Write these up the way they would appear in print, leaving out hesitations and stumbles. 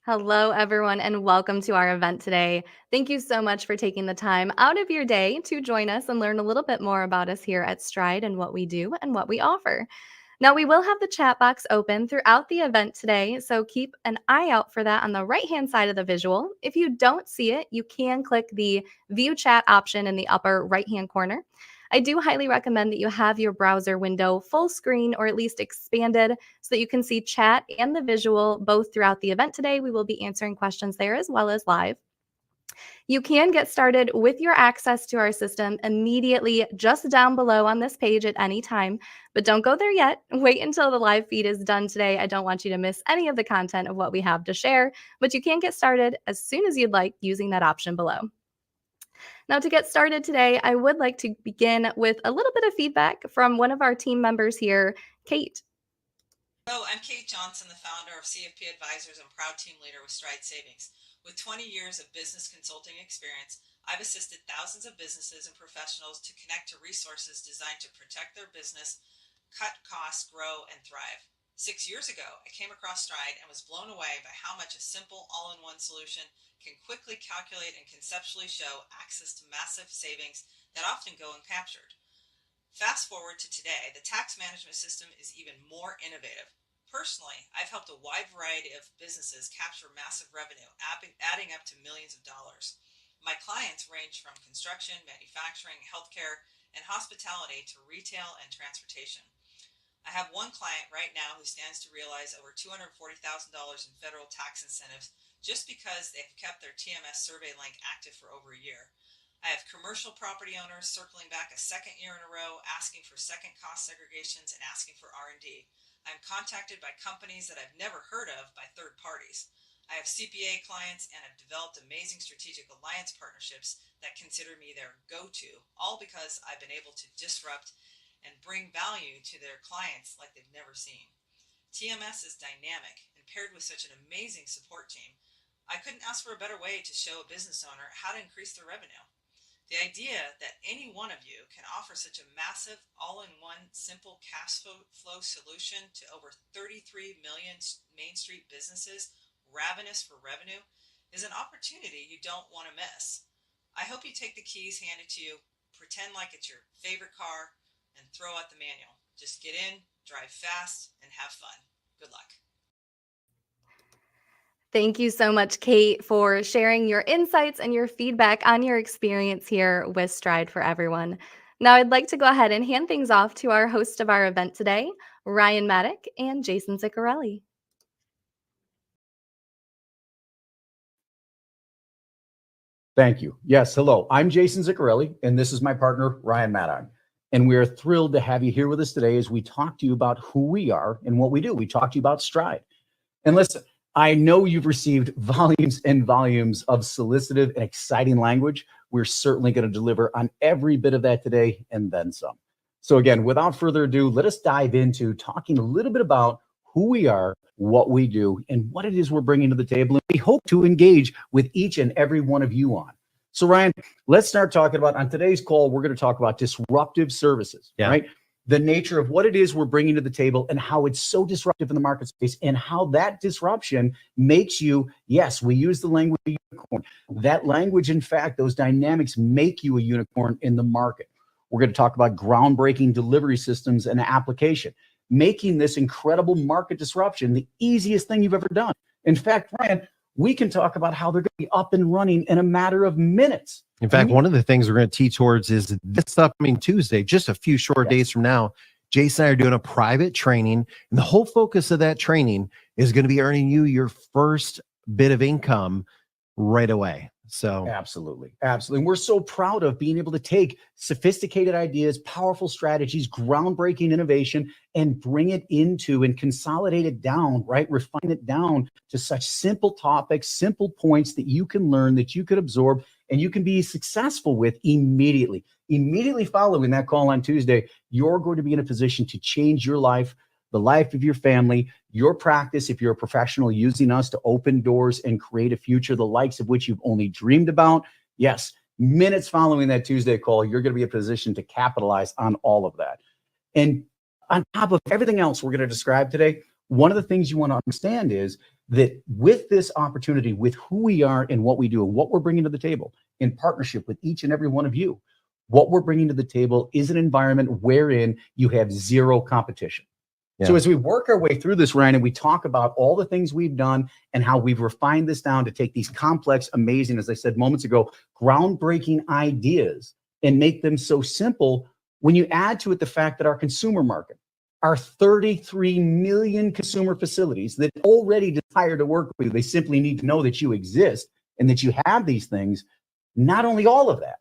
Hello, everyone, and welcome to our event today. Thank you so much for taking the time out of your day to join us and learn a little bit more about us here at Stride and what we do and what we offer. Now, we will have the chat box open throughout the event today, so keep an eye out for that on the right-hand side of the visual. If you don't see it, you can click the View Chat option in the upper right-hand corner. I do highly recommend that you have your browser window full screen or at least expanded so that you can see chat and the visual both throughout the event today. We will be answering questions there as well as live. You can get started with your access to our system immediately just down below on this page at any time, but don't go there yet. Wait until the live feed is done today. I don't want you to miss any of the content of what we have to share, but you can get started as soon as you'd like using that option below. Now, to get started today, I would like to begin with a little bit of feedback from one of our team members here, Kate. Hello, I'm Kate Johnson, the founder of CFP Advisors and proud team leader with Stride Savings. With 20 years of business consulting experience, I've assisted thousands of businesses and professionals to connect to resources designed to protect their business, cut costs, grow, and thrive. 6 years ago, I came across Stride and was blown away by how much a simple all-in-one solution can quickly calculate and conceptually show access to massive savings that often go uncaptured. Fast forward to today, the tax management system is even more innovative. Personally, I've helped a wide variety of businesses capture massive revenue, adding up to millions of dollars. My clients range from construction, manufacturing, healthcare, and hospitality to retail and transportation. I have one client right now who stands to realize over $240,000 in federal tax incentives just because they've kept their TMS survey link active for over a year. I have commercial property owners circling back a second year in a row, asking for second cost segregations and asking for R&D. I'm contacted by companies that I've never heard of by third parties. I have CPA clients and have developed amazing strategic alliance partnerships that consider me their go-to, all because I've been able to disrupt and bring value to their clients like they've never seen. TMS is dynamic, and paired with such an amazing support team, I couldn't ask for a better way to show a business owner how to increase their revenue. The idea that any one of you can offer such a massive, all-in-one, simple cash flow solution to over 33 million Main Street businesses ravenous for revenue is an opportunity you don't want to miss. I hope you take the keys handed to you, pretend like it's your favorite car, and throw out the manual. Just get in, drive fast, and have fun. Good luck. Thank you so much, Kate, for sharing your insights and your feedback on your experience here with Stride for Everyone. Now, I'd like to go ahead and hand things off to our host of our event today, Ryan Maddock and Jason Ziccarelli. Thank you. Yes, hello. I'm Jason Ziccarelli, and this is my partner, Ryan Maddock. And we are thrilled to have you here with us today as we talk to you about who we are and what we do. We talk to you about Stride. And listen, I know you've received volumes and volumes of solicited and exciting language. We're certainly going to deliver on every bit of that today and then some. So again, without further ado, let us dive into talking a little bit about who we are, what we do, and what it is we're bringing to the table. And we hope to engage with each and every one of you on. So Ryan, let's start talking about, on today's call, we're going to talk about disruptive services, right? The nature of what it is we're bringing to the table and how it's so disruptive in the market space and how that disruption makes you, yes, we use the language of unicorn. That language, in fact, those dynamics make you a unicorn in the market. We're going to talk about groundbreaking delivery systems and application, making this incredible market disruption the easiest thing you've ever done. In fact, Ryan, we can talk about how they're going to be up and running in a matter of minutes. In fact, one of the things we're going to teach towards is this upcoming Tuesday, just a few short days from now, Jason and I are doing a private training. And the whole focus of that training is going to be earning you your first bit of income right away. So absolutely. And we're so proud of being able to take sophisticated ideas, powerful strategies, groundbreaking innovation, and bring it into and consolidate it down, right? Refine it down to such simple topics, simple points that you can learn, that you could absorb, and you can be successful with immediately. Immediately following that call on Tuesday, you're going to be in a position to change your life, the life of your family, your practice, if you're a professional, using us to open doors and create a future, the likes of which you've only dreamed about. Yes, minutes following that Tuesday call, you're going to be in a position to capitalize on all of that. And on top of everything else we're going to describe today, one of the things you want to understand is that with this opportunity, with who we are and what we do and what we're bringing to the table in partnership with each and every one of you, what we're bringing to the table is an environment wherein you have zero competition. So as we work our way through this, Ryan, and we talk about all the things we've done and how we've refined this down to take these complex, amazing, as I said moments ago, groundbreaking ideas and make them so simple, when you add to it the fact that our consumer market, our 33 million consumer facilities that already desire to work with you, they simply need to know that you exist and that you have these things, not only all of that,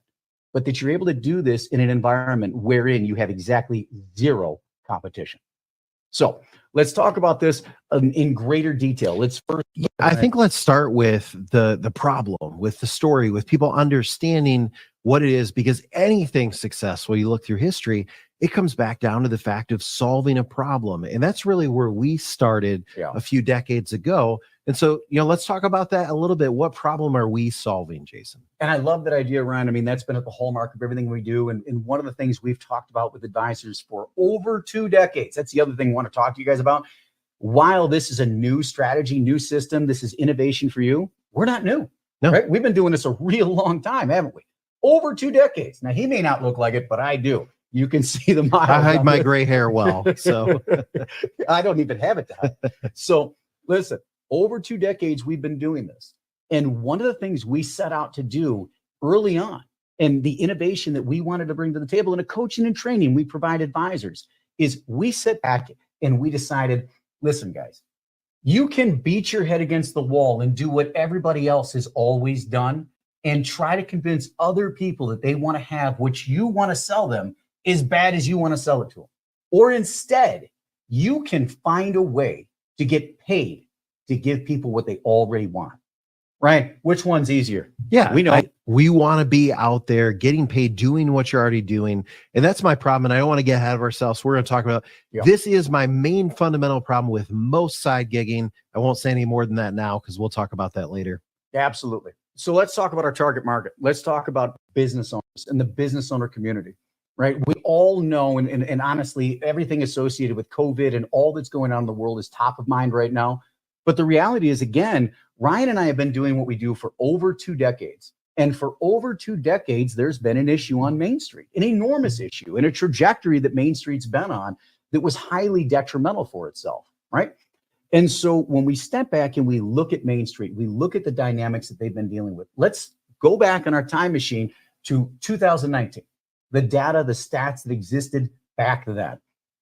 but that you're able to do this in an environment wherein you have exactly zero competition. So let's talk about this in greater detail. Let's first. I think let's start with the problem, with the story, with people understanding what it is, because anything successful, you look through history, it comes back down to the fact of solving a problem. And that's really where we started a few decades ago. And so, let's talk about that a little bit. What problem are we solving, Jason? And I love that idea, Ryan. I mean, that's been at the hallmark of everything we do. And one of the things we've talked about with advisors for over 2 decades, that's the other thing I want to talk to you guys about. While this is a new strategy, new system, this is innovation for you, we're not new. No. Right? We've been doing this a real long time, haven't we? Over 2 decades. Now, he may not look like it, but I do. You can see the miles. I hide my gray hair well, so I don't even have it to hide. So listen, over 2 decades, we've been doing this. And one of the things we set out to do early on, and the innovation that we wanted to bring to the table in a coaching and training we provide advisors, is we sit back and we decided, listen, guys, you can beat your head against the wall and do what everybody else has always done and try to convince other people that they want to have what you want to sell them as bad as you want to sell it to them. Or instead, you can find a way to get paid to give people what they already want. Right? Which one's easier? Yeah, we know. We want to be out there getting paid, doing what you're already doing. And that's my problem. And I don't want to get ahead of ourselves. We're going to talk about this is my main fundamental problem with most side gigging. I won't say any more than that now because we'll talk about that later. Absolutely. So let's talk about our target market. Let's talk about business owners and the business owner community. Right? We all know, and honestly, everything associated with COVID and all that's going on in the world is top of mind right now. But the reality is, again, Ryan and I have been doing what we do for over 2 decades. And for over 2 decades, there's been an issue on Main Street, an enormous issue, and a trajectory that Main Street's been on that was highly detrimental for itself, right? And so when we step back and we look at Main Street, we look at the dynamics that they've been dealing with. Let's go back on our time machine to 2019, the data, the stats that existed back then.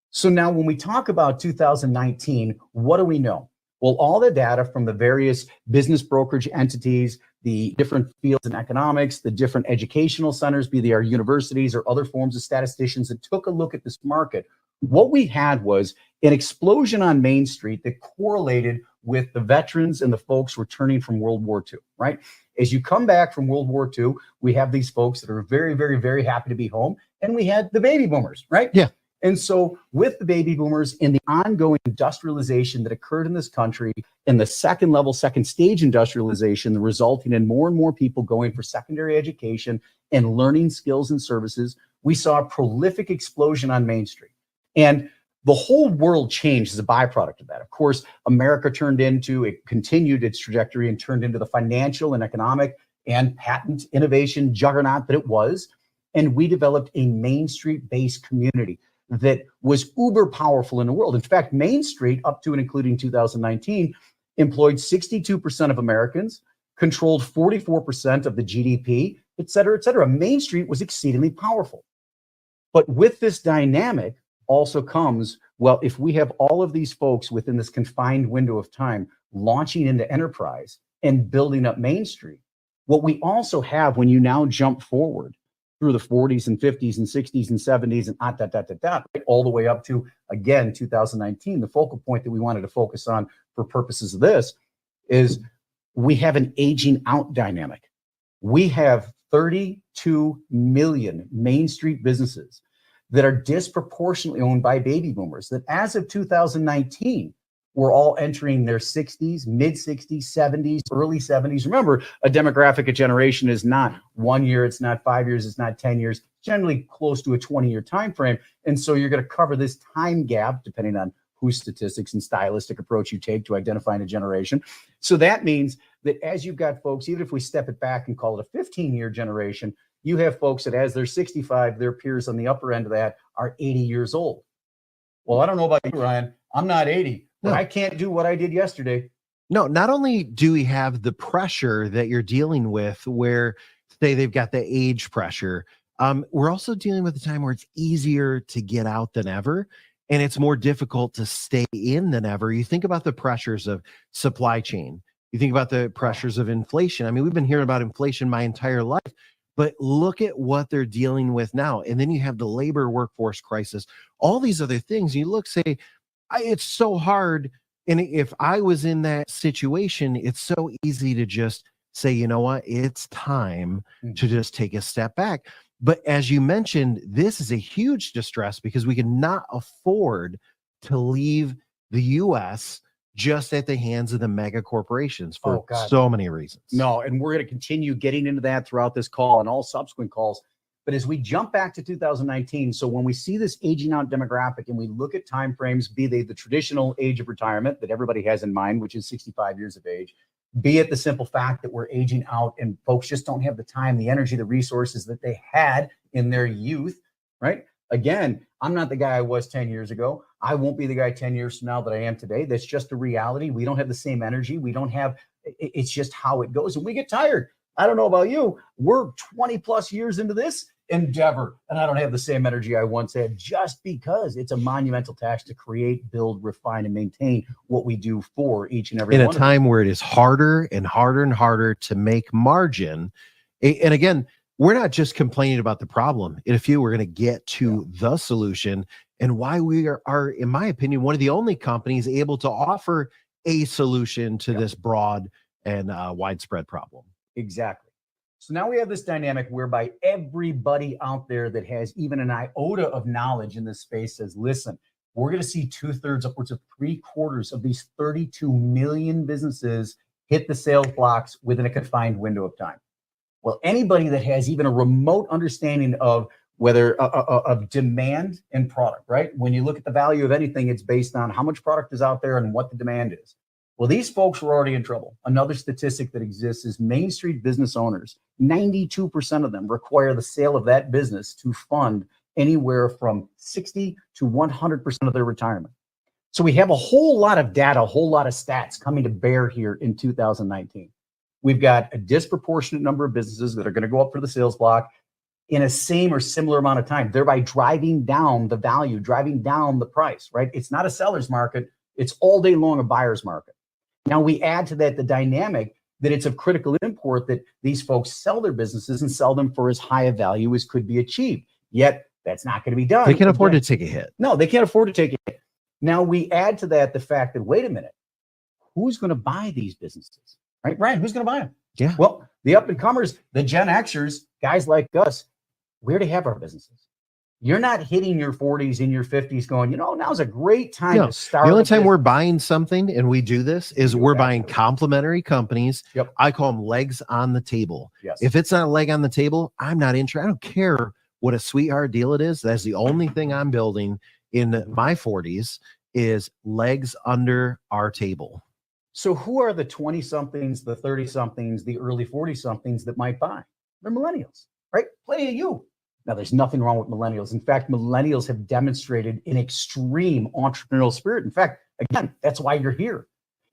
So now when we talk about 2019, what do we know? Well, all the data from the various business brokerage entities, the different fields in economics, the different educational centers, be they our universities or other forms of statisticians that took a look at this market, what we had was an explosion on Main Street that correlated with the veterans and the folks returning from World War II, right? As you come back from World War II, we have these folks that are very, very, very happy to be home. And we had the baby boomers, right? Yeah. And so with the baby boomers and the ongoing industrialization that occurred in this country and the second stage industrialization, resulting in more and more people going for secondary education and learning skills and services, we saw a prolific explosion on Main Street. And the whole world changed as a byproduct of that. Of course, America continued its trajectory and turned into the financial and economic and patent innovation juggernaut that it was. And we developed a Main Street-based community that was uber powerful in the world. In fact, Main Street, up to and including 2019, employed 62% of Americans, controlled 44% of the GDP, et cetera, et cetera. Main Street was exceedingly powerful. But with this dynamic also comes, well, if we have all of these folks within this confined window of time launching into enterprise and building up Main Street, what we also have when you now jump forward through the 40s and 50s and 60s and 70s and right, all the way up to, again, 2019. The focal point that we wanted to focus on for purposes of this is we have an aging out dynamic. We have 32 million Main Street businesses that are disproportionately owned by baby boomers that as of 2019, were all entering their 60s, mid 60s, 70s, early 70s. Remember, a demographic, a generation is not 1 year, it's not 5 years, it's not 10 years, generally close to a 20-year time frame. And so you're going to cover this time gap, depending on whose statistics and stylistic approach you take to identifying a generation. So that means that as you've got folks, even if we step it back and call it a 15-year generation, you have folks that as they're 65, their peers on the upper end of that are 80 years old. Well, I don't know about you, Ryan. I'm not 80, but I can't do what I did yesterday. No, not only do we have the pressure that you're dealing with where, say, they've got the age pressure, we're also dealing with a time where it's easier to get out than ever, and it's more difficult to stay in than ever. You think about the pressures of supply chain. You think about the pressures of inflation. I mean, we've been hearing about inflation my entire life, but look at what they're dealing with now. And then you have the labor workforce crisis, all these other things. You look, say, it's so hard. And if I was in that situation, it's so easy to just say, you know what, it's time to just take a step back. But as you mentioned, this is a huge distress because we cannot afford to leave the U.S. just at the hands of the mega corporations for so many reasons. No, and we're going to continue getting into that throughout this call and all subsequent calls. But as we jump back to 2019, so when we see this aging out demographic and we look at timeframes, be they the traditional age of retirement that everybody has in mind, which is 65 years of age, be it the simple fact that we're aging out and folks just don't have the time, the energy, the resources that they had in their youth, right? Again, I'm not the guy I was 10 years ago. I won't be the guy 10 years from now that I am today. That's just a reality. We don't have the same energy. We don't have, it's just how it goes. And we get tired. I don't know about you. We're 20 plus years into this endeavor, and I don't have the same energy I once had, just because it's a monumental task to create, build, refine, and maintain what we do for each and every in one a time where it is harder and harder and harder to make margin. And again, we're not just complaining about the problem. In a few, we're going to get to the solution and why we are, in my opinion, one of the only companies able to offer a solution to this broad and widespread problem. Exactly. So now we have this dynamic whereby everybody out there that has even an iota of knowledge in this space says, listen, we're going to see 2/3, upwards of 3/4 of these 32 million businesses hit the sales blocks within a confined window of time. Well, anybody that has even a remote understanding of whether of demand and product, right? When you look at the value of anything, it's based on how much product is out there and what the demand is. Well, these folks were already in trouble. Another statistic that exists is Main Street business owners, 92% of them require the sale of that business to fund anywhere from 60 to 100% of their retirement. So we have a whole lot of data, a whole lot of stats coming to bear here in 2019. We've got a disproportionate number of businesses that are going to go up for the sales block in a same or similar amount of time, thereby driving down the value, driving down the price, right? It's not a seller's market. It's all day long a buyer's market. Now we add to that the dynamic that it's of critical import that these folks sell their businesses and sell them for as high a value as could be achieved. Yet that's not going to be done. They can't afford to take a hit. No, they can't afford to take a hit. Now we add to that the fact that, wait a minute, who's going to buy these businesses, right? Ryan, who's going to buy them? Yeah. Well, the up and comers, the Gen Xers, guys like us, we already have our businesses. You're not hitting your 40s and your 50s going, now's a great time to start. The only time we're buying something, and we do this, is we're buying complementary companies. Yep. I call them legs on the table. Yes. If it's not a leg on the table, I'm not interested. I don't care what a sweetheart deal it is. That's the only thing I'm building in my 40s is legs under our table. So who are the 20-somethings, the 30-somethings, the early 40-somethings that might buy? They're millennials, right? Plenty of you. Now, there's nothing wrong with millennials. In fact, millennials have demonstrated an extreme entrepreneurial spirit. In fact, again, that's why you're here.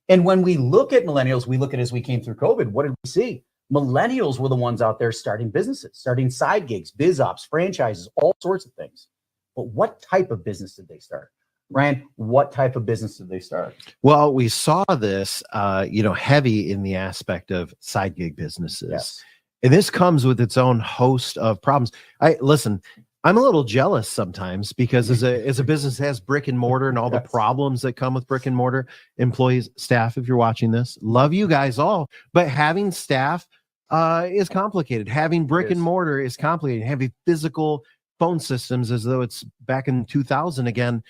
And when we look at millennials, we look at as we came through COVID, what did we see? Millennials were the ones out there starting businesses, starting side gigs, biz ops, franchises, all sorts of things. But what type of business did they start? Ryan, what type of business did they start? Well, we saw this, heavy in the aspect of side gig businesses. Yes. And this comes with its own host of problems. I'm a little jealous sometimes because as a business that has brick and mortar and all the problems that come with brick and mortar, employees, staff, if you're watching this, love you guys all, but having staff is complicated. Having brick and mortar is complicated. Having physical phone systems as though it's back in 2000 again.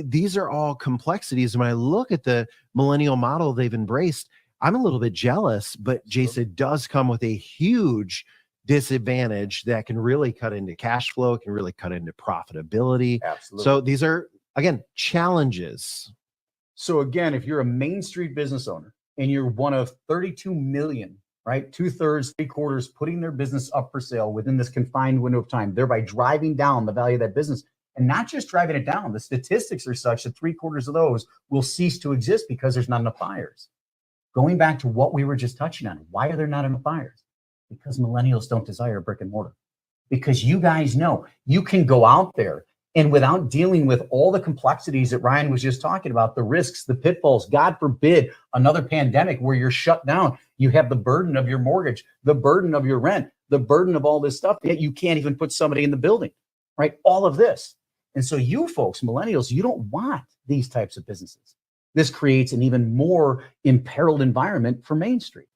These are all complexities. And when I look at the millennial model they've embraced, I'm a little bit jealous, but Jason does come with a huge disadvantage that can really cut into cash flow, can really cut into profitability. Absolutely. So these are again, challenges. So again, if you're a Main Street business owner and you're one of 32 million, right, 2/3, 3/4 putting their business up for sale within this confined window of time, thereby driving down the value of that business, and not just driving it down, the statistics are such that 3/4 of those will cease to exist because there's not enough buyers. Going back to what we were just touching on, why are there not enough buyers? Because millennials don't desire brick and mortar. Because you guys know you can go out there and without dealing with all the complexities that Ryan was just talking about, the risks, the pitfalls, God forbid, another pandemic where you're shut down, you have the burden of your mortgage, the burden of your rent, the burden of all this stuff, yet you can't even put somebody in the building, right? All of this. And so you folks, millennials, you don't want these types of businesses. This creates an even more imperiled environment for Main Street.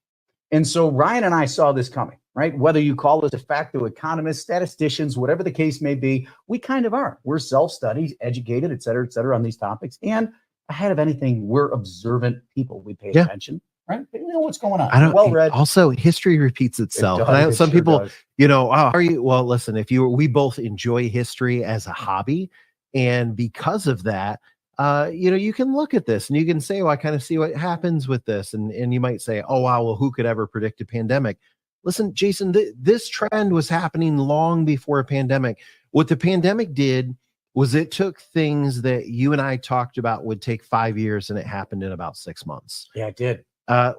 And so Ryan and I saw this coming, right? Whether you call us de facto economists, statisticians, whatever the case may be, we kind of are. We're self-studied, educated, et cetera, on these topics. And ahead of anything, we're observant people. We pay attention, right? We know what's going on. I don't. Well read. Also, history repeats itself. It does, And I know it some sure people, does. oh, how are you? Well, listen, we both enjoy history as a hobby, and because of that, you can look at this and you can say, well, I kind of see what happens with this. And you might say, oh, wow, well, who could ever predict a pandemic? Listen, Jason, this trend was happening long before a pandemic. What the pandemic did was it took things that you and I talked about would take 5 years and it happened in about 6 months. Yeah, it did.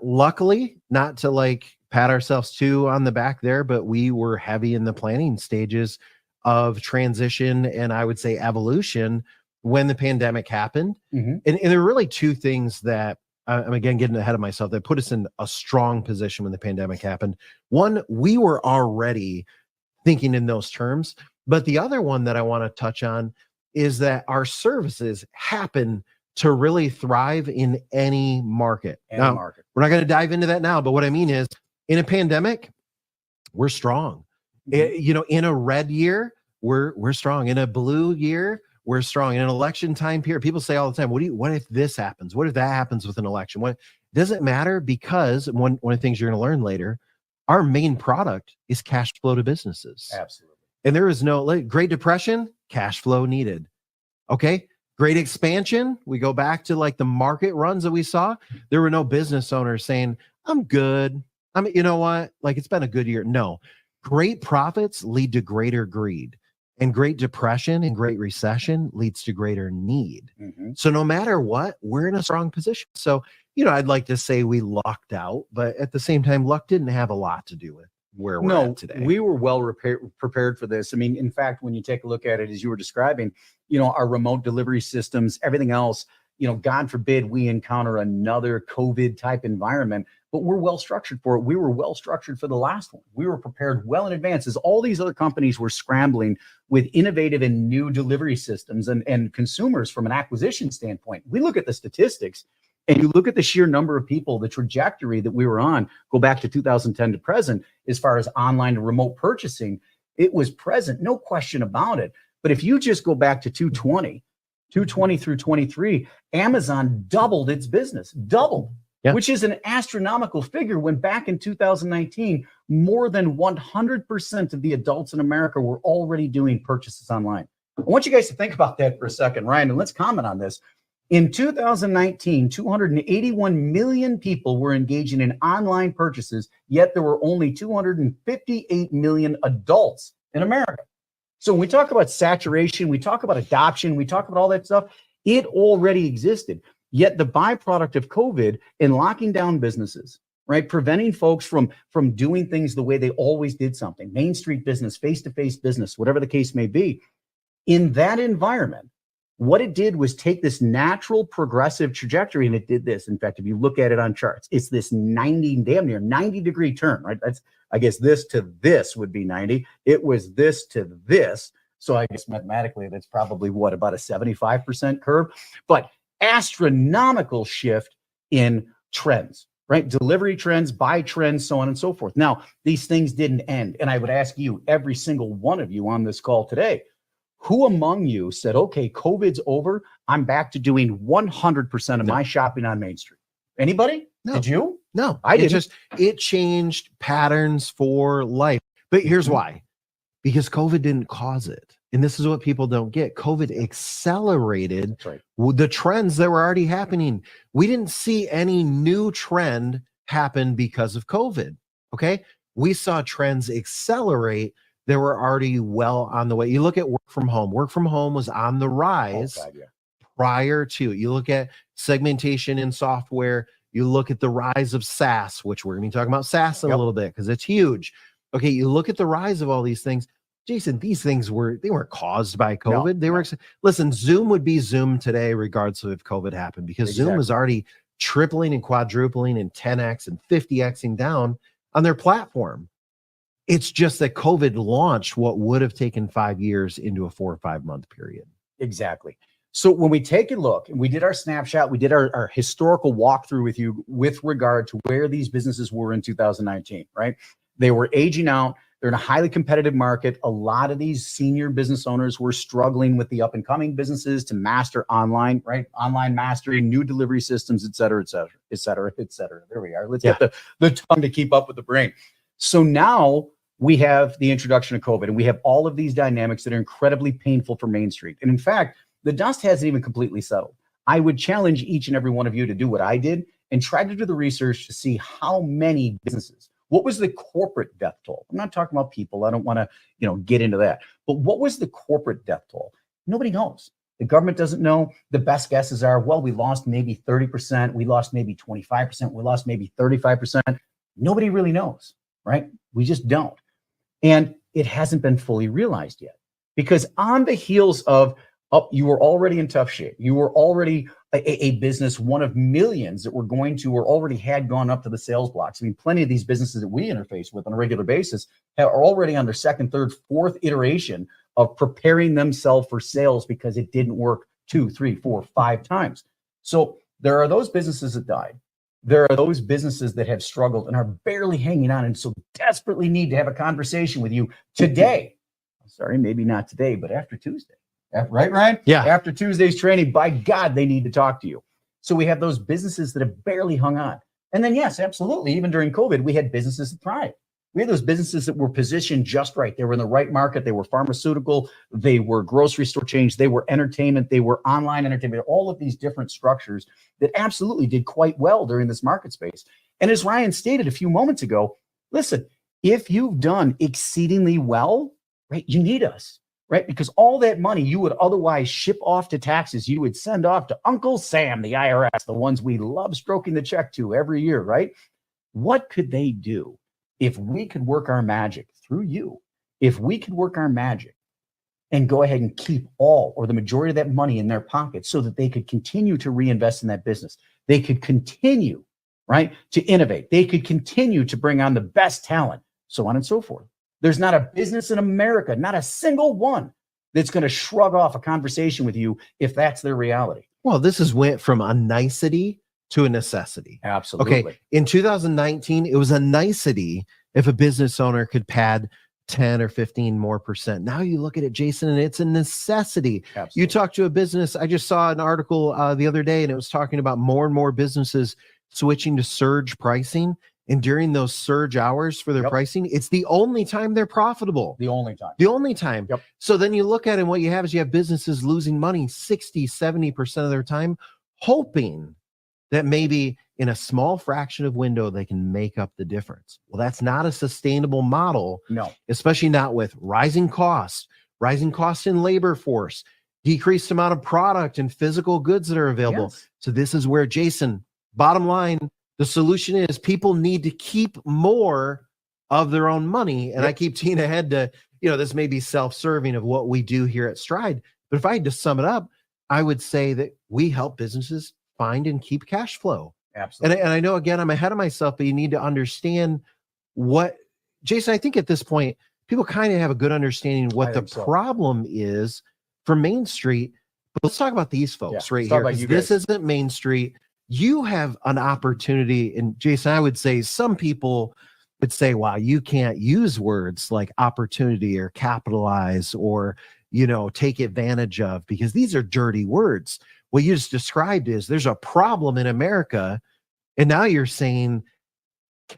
Luckily, not to pat ourselves too on the back there, but we were heavy in the planning stages of transition and I would say evolution when the pandemic happened. Mm-hmm. And there are really two things that I'm again getting ahead of myself that put us in a strong position when the pandemic happened. One, we were already thinking in those terms, but the other one that I want to touch on is that our services happen to really thrive in any market. We're not going to dive into that now, but what I mean is in a pandemic, we're strong. Mm-hmm. In a red year, we're strong. In a blue year, we're strong. In an election time period, people say all the time, what if this happens? What if that happens with an election? What doesn't matter, because one of the things you're going to learn later, our main product is cash flow to businesses. Absolutely. And there is no Great Depression, cash flow needed. Okay. Great expansion. We go back to the market runs that we saw. There were no business owners saying, I'm good. You know what? It's been a good year. No, great profits lead to greater greed. And Great Depression and Great Recession leads to greater need. Mm-hmm. So no matter what, we're in a strong position. So, I'd like to say we lucked out, but at the same time, luck didn't have a lot to do with where we're at today. We were well prepared for this. I mean, in fact, when you take a look at it, as you were describing, our remote delivery systems, everything else, God forbid we encounter another COVID type environment, but we're well structured for it. We were well structured for the last one. We were prepared well in advance as all these other companies were scrambling with innovative and new delivery systems and consumers from an acquisition standpoint. We look at the statistics and you look at the sheer number of people, the trajectory that we were on, go back to 2010 to present, as far as online and remote purchasing, it was present, no question about it. But if you just go back to 2020 through 23, Amazon doubled its business, which is an astronomical figure when back in 2019, more than 100% of the adults in America were already doing purchases online. I want you guys to think about that for a second, Ryan, and let's comment on this. In 2019, 281 million people were engaging in online purchases, yet there were only 258 million adults in America. So when we talk about saturation, we talk about adoption, we talk about all that stuff, it already existed. Yet the byproduct of COVID in locking down businesses, right, preventing folks from doing things the way they always did something, Main Street business, face-to-face business, whatever the case may be, in that environment, what it did was take this natural progressive trajectory, and it did this. In fact, if you look at it on charts, it's this damn near 90 degree turn, right? That's, I guess this to this would be 90. It was this to this. So I guess mathematically, that's probably about a 75% curve, but astronomical shift in trends, right? Delivery trends, buy trends, so on and so forth. Now, these things didn't end. And I would ask you, every single one of you on this call today, who among you said, okay, COVID's over, I'm back to doing 100% of my shopping on Main Street? Anybody? No. Did you? No, I didn't. It changed patterns for life. But here's why. Because COVID didn't cause it. And this is what people don't get. COVID accelerated That's right. the trends that were already happening. We didn't see any new trend happen because of COVID. Okay. We saw trends accelerate that were already well on the way. You look at work from home. Work from home was on the Oh, rise God, yeah. prior to. You look at segmentation in software. You look at the rise of SaaS, which we're going to be talking about SaaS in a Yep. little bit because it's huge. Okay. You look at the rise of all these things. Jason, these things they weren't caused by No, COVID. They no. were, listen, Zoom would be Zoom today, regardless of if COVID happened, because Zoom was Exactly. already tripling and quadrupling and 10x and 50xing down on their platform. It's just that COVID launched what would have taken 5 years into a 4 or 5 month period. Exactly. So when we take a look and we did our snapshot, we did our historical walkthrough with you with regard to where these businesses were in 2019, right? They were aging out. They're in a highly competitive market. A lot of these senior business owners were struggling with the up and coming businesses to master online, right? Online mastery, new delivery systems, et cetera, et cetera, et cetera, et cetera. There we are. Let's get the tongue to keep up with the brain. So now we have the introduction of COVID, and we have all of these dynamics that are incredibly painful for Main Street. And in fact, the dust hasn't even completely settled. I would challenge each and every one of you to do what I did and try to do the research to see how many businesses. What was the corporate death toll? I'm not talking about people. I don't want to, get into that. But what was the corporate death toll? Nobody knows. The government doesn't know. The best guesses are, well, we lost maybe 30%. We lost maybe 25%. We lost maybe 35%. Nobody really knows, right? We just don't. And it hasn't been fully realized yet, because on the heels of, you were already in tough shape. You were already a business, one of millions that were going to, or already had gone up to the sales blocks. I mean, plenty of these businesses that we interface with on a regular basis are already on their second, third, fourth iteration of preparing themselves for sales because it didn't work 2, 3, 4, 5 times. So there are those businesses that died. There are those businesses that have struggled and are barely hanging on and so desperately need to have a conversation with you today. Sorry, maybe not today, but after Tuesday. Right, Ryan? Yeah. After Tuesday's training, by God, they need to talk to you. So we have those businesses that have barely hung on. And then, yes, absolutely. Even during COVID, we had businesses that thrived. We had those businesses that were positioned just right. They were in the right market. They were pharmaceutical. They were grocery store chains. They were entertainment. They were online entertainment. All of these different structures that absolutely did quite well during this market space. And as Ryan stated a few moments ago, listen, if you've done exceedingly well, right, you need us. Right? Because all that money you would otherwise ship off to taxes, you would send off to Uncle Sam, the IRS, the ones we love stroking the check to every year, right? What could they do if we could work our magic through you? If we could work our magic and go ahead and keep all or the majority of that money in their pockets so that they could continue to reinvest in that business. They could continue, right, to innovate. They could continue to bring on the best talent, so on and so forth. There's not a business in America, not a single one, that's going to shrug off a conversation with you if that's their reality. Well, this went from a nicety to a necessity. Absolutely. Okay. In 2019, it was a nicety if a business owner could pad 10 or 15 more percent. Now you look at it, Jason, and it's a necessity. Absolutely. You talk to a business. I just saw an article the other day, and it was talking about more and more businesses switching to surge pricing. And during those surge hours for their pricing, it's the only time they're profitable. The only time. The only time. Yep. So then you look at it, and what you have is you have businesses losing money 60, 70% of their time, hoping that maybe in a small fraction of window, they can make up the difference. Well, that's not a sustainable model. No. Especially not with rising costs in labor force, decreased amount of product and physical goods that are available. Yes. So this is where, Jason, bottom line, the solution is people need to keep more of their own money. And I keep teeing ahead to, this may be self-serving of what we do here at Stride. But if I had to sum it up, I would say that we help businesses find and keep cash flow. Absolutely. And I know, again, I'm ahead of myself, but you need to understand what, Jason, I think at this point, people kind of have a good understanding what the problem is for Main Street. But let's talk about these folks right here. This isn't Main Street. You have an opportunity, and Jason, I would say some people would say, wow, you can't use words like opportunity or capitalize or, take advantage of, because these are dirty words. What you just described is there's a problem in America, and now you're saying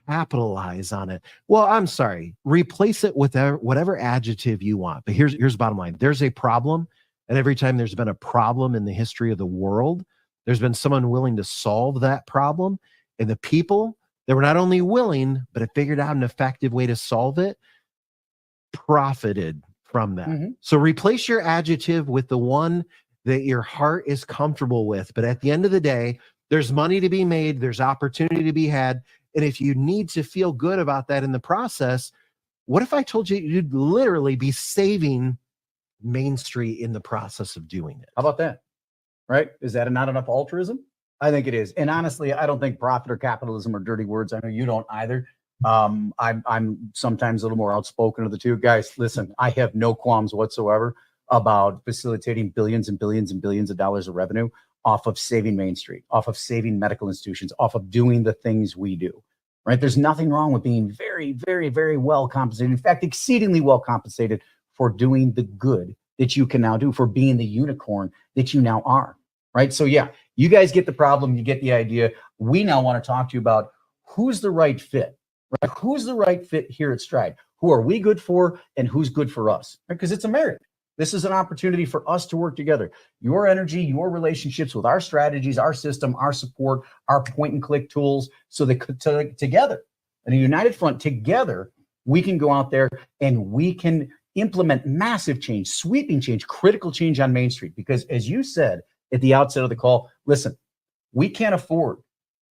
capitalize on it. Well, I'm sorry, replace it with whatever adjective you want. But here's the bottom line. There's a problem. And every time there's been a problem in the history of the world, there's been someone willing to solve that problem. And the people that were not only willing, but have figured out an effective way to solve it, profited from that. Mm-hmm. So replace your adjective with the one that your heart is comfortable with. But at the end of the day, there's money to be made. There's opportunity to be had. And if you need to feel good about that in the process, what if I told you you'd literally be saving Main Street in the process of doing it? How about that? Right? Is that not enough altruism? I think it is. And honestly, I don't think profit or capitalism are dirty words. I know you don't either. I'm sometimes a little more outspoken of the two. Guys, listen, I have no qualms whatsoever about facilitating billions and billions and billions of dollars of revenue off of saving Main Street, off of saving medical institutions, off of doing the things we do, right? There's nothing wrong with being very, very, very well compensated. In fact, exceedingly well compensated for doing the good that you can now do, for being the unicorn that you now are, right? So yeah, you guys get the problem, you get the idea. We now want to talk to you about who's the right fit, right? Who's the right fit here at Stride? Who are we good for and who's good for us? Because it's a marriage. This is an opportunity for us to work together. Your energy, your relationships with our strategies, our system, our support, our point and click tools, so that together, in a united front, together, we can go out there and we can implement massive change, sweeping change, critical change on Main Street. Because as you said at the outset of the call, listen, we can't afford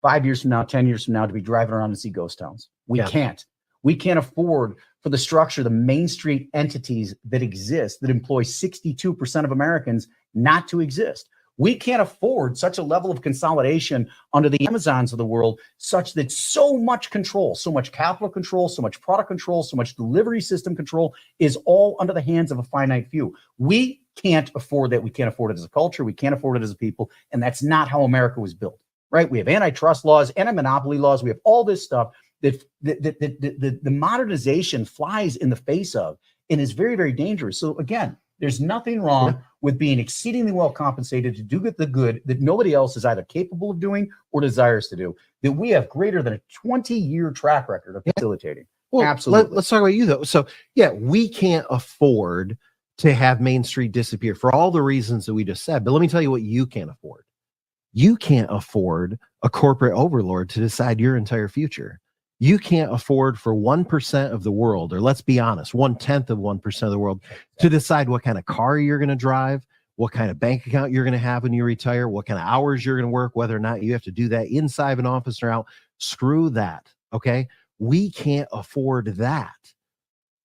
5 years from now, 10 years from now to be driving around and see ghost towns. We can't. We can't afford for the structure, the Main Street entities that exist, that employ 62% of Americans, not to exist. We can't afford such a level of consolidation under the Amazons of the world, such that so much control, so much capital control, so much product control, so much delivery system control is all under the hands of a finite few. We can't afford that. We can't afford it as a culture. We can't afford it as a people. And that's not how America was built, right? We have antitrust laws, anti-monopoly laws. We have all this stuff that the modernization flies in the face of and is very, very dangerous. So again, there's nothing wrong with being exceedingly well compensated to do the good that nobody else is either capable of doing or desires to do, that we have greater than a 20-year track record of facilitating. Well, absolutely. Let's talk about you though. So yeah, we can't afford to have Main Street disappear for all the reasons that we just said. But let me tell you what you can't afford. You can't afford a corporate overlord to decide your entire future. You can't afford for 1% of the world, or let's be honest, 1/10 of 1% of the world, to decide what kind of car you're going to drive, what kind of bank account you're going to have when you retire, what kind of hours you're going to work, whether or not you have to do that inside an office or out. Screw that. Okay. We can't afford that.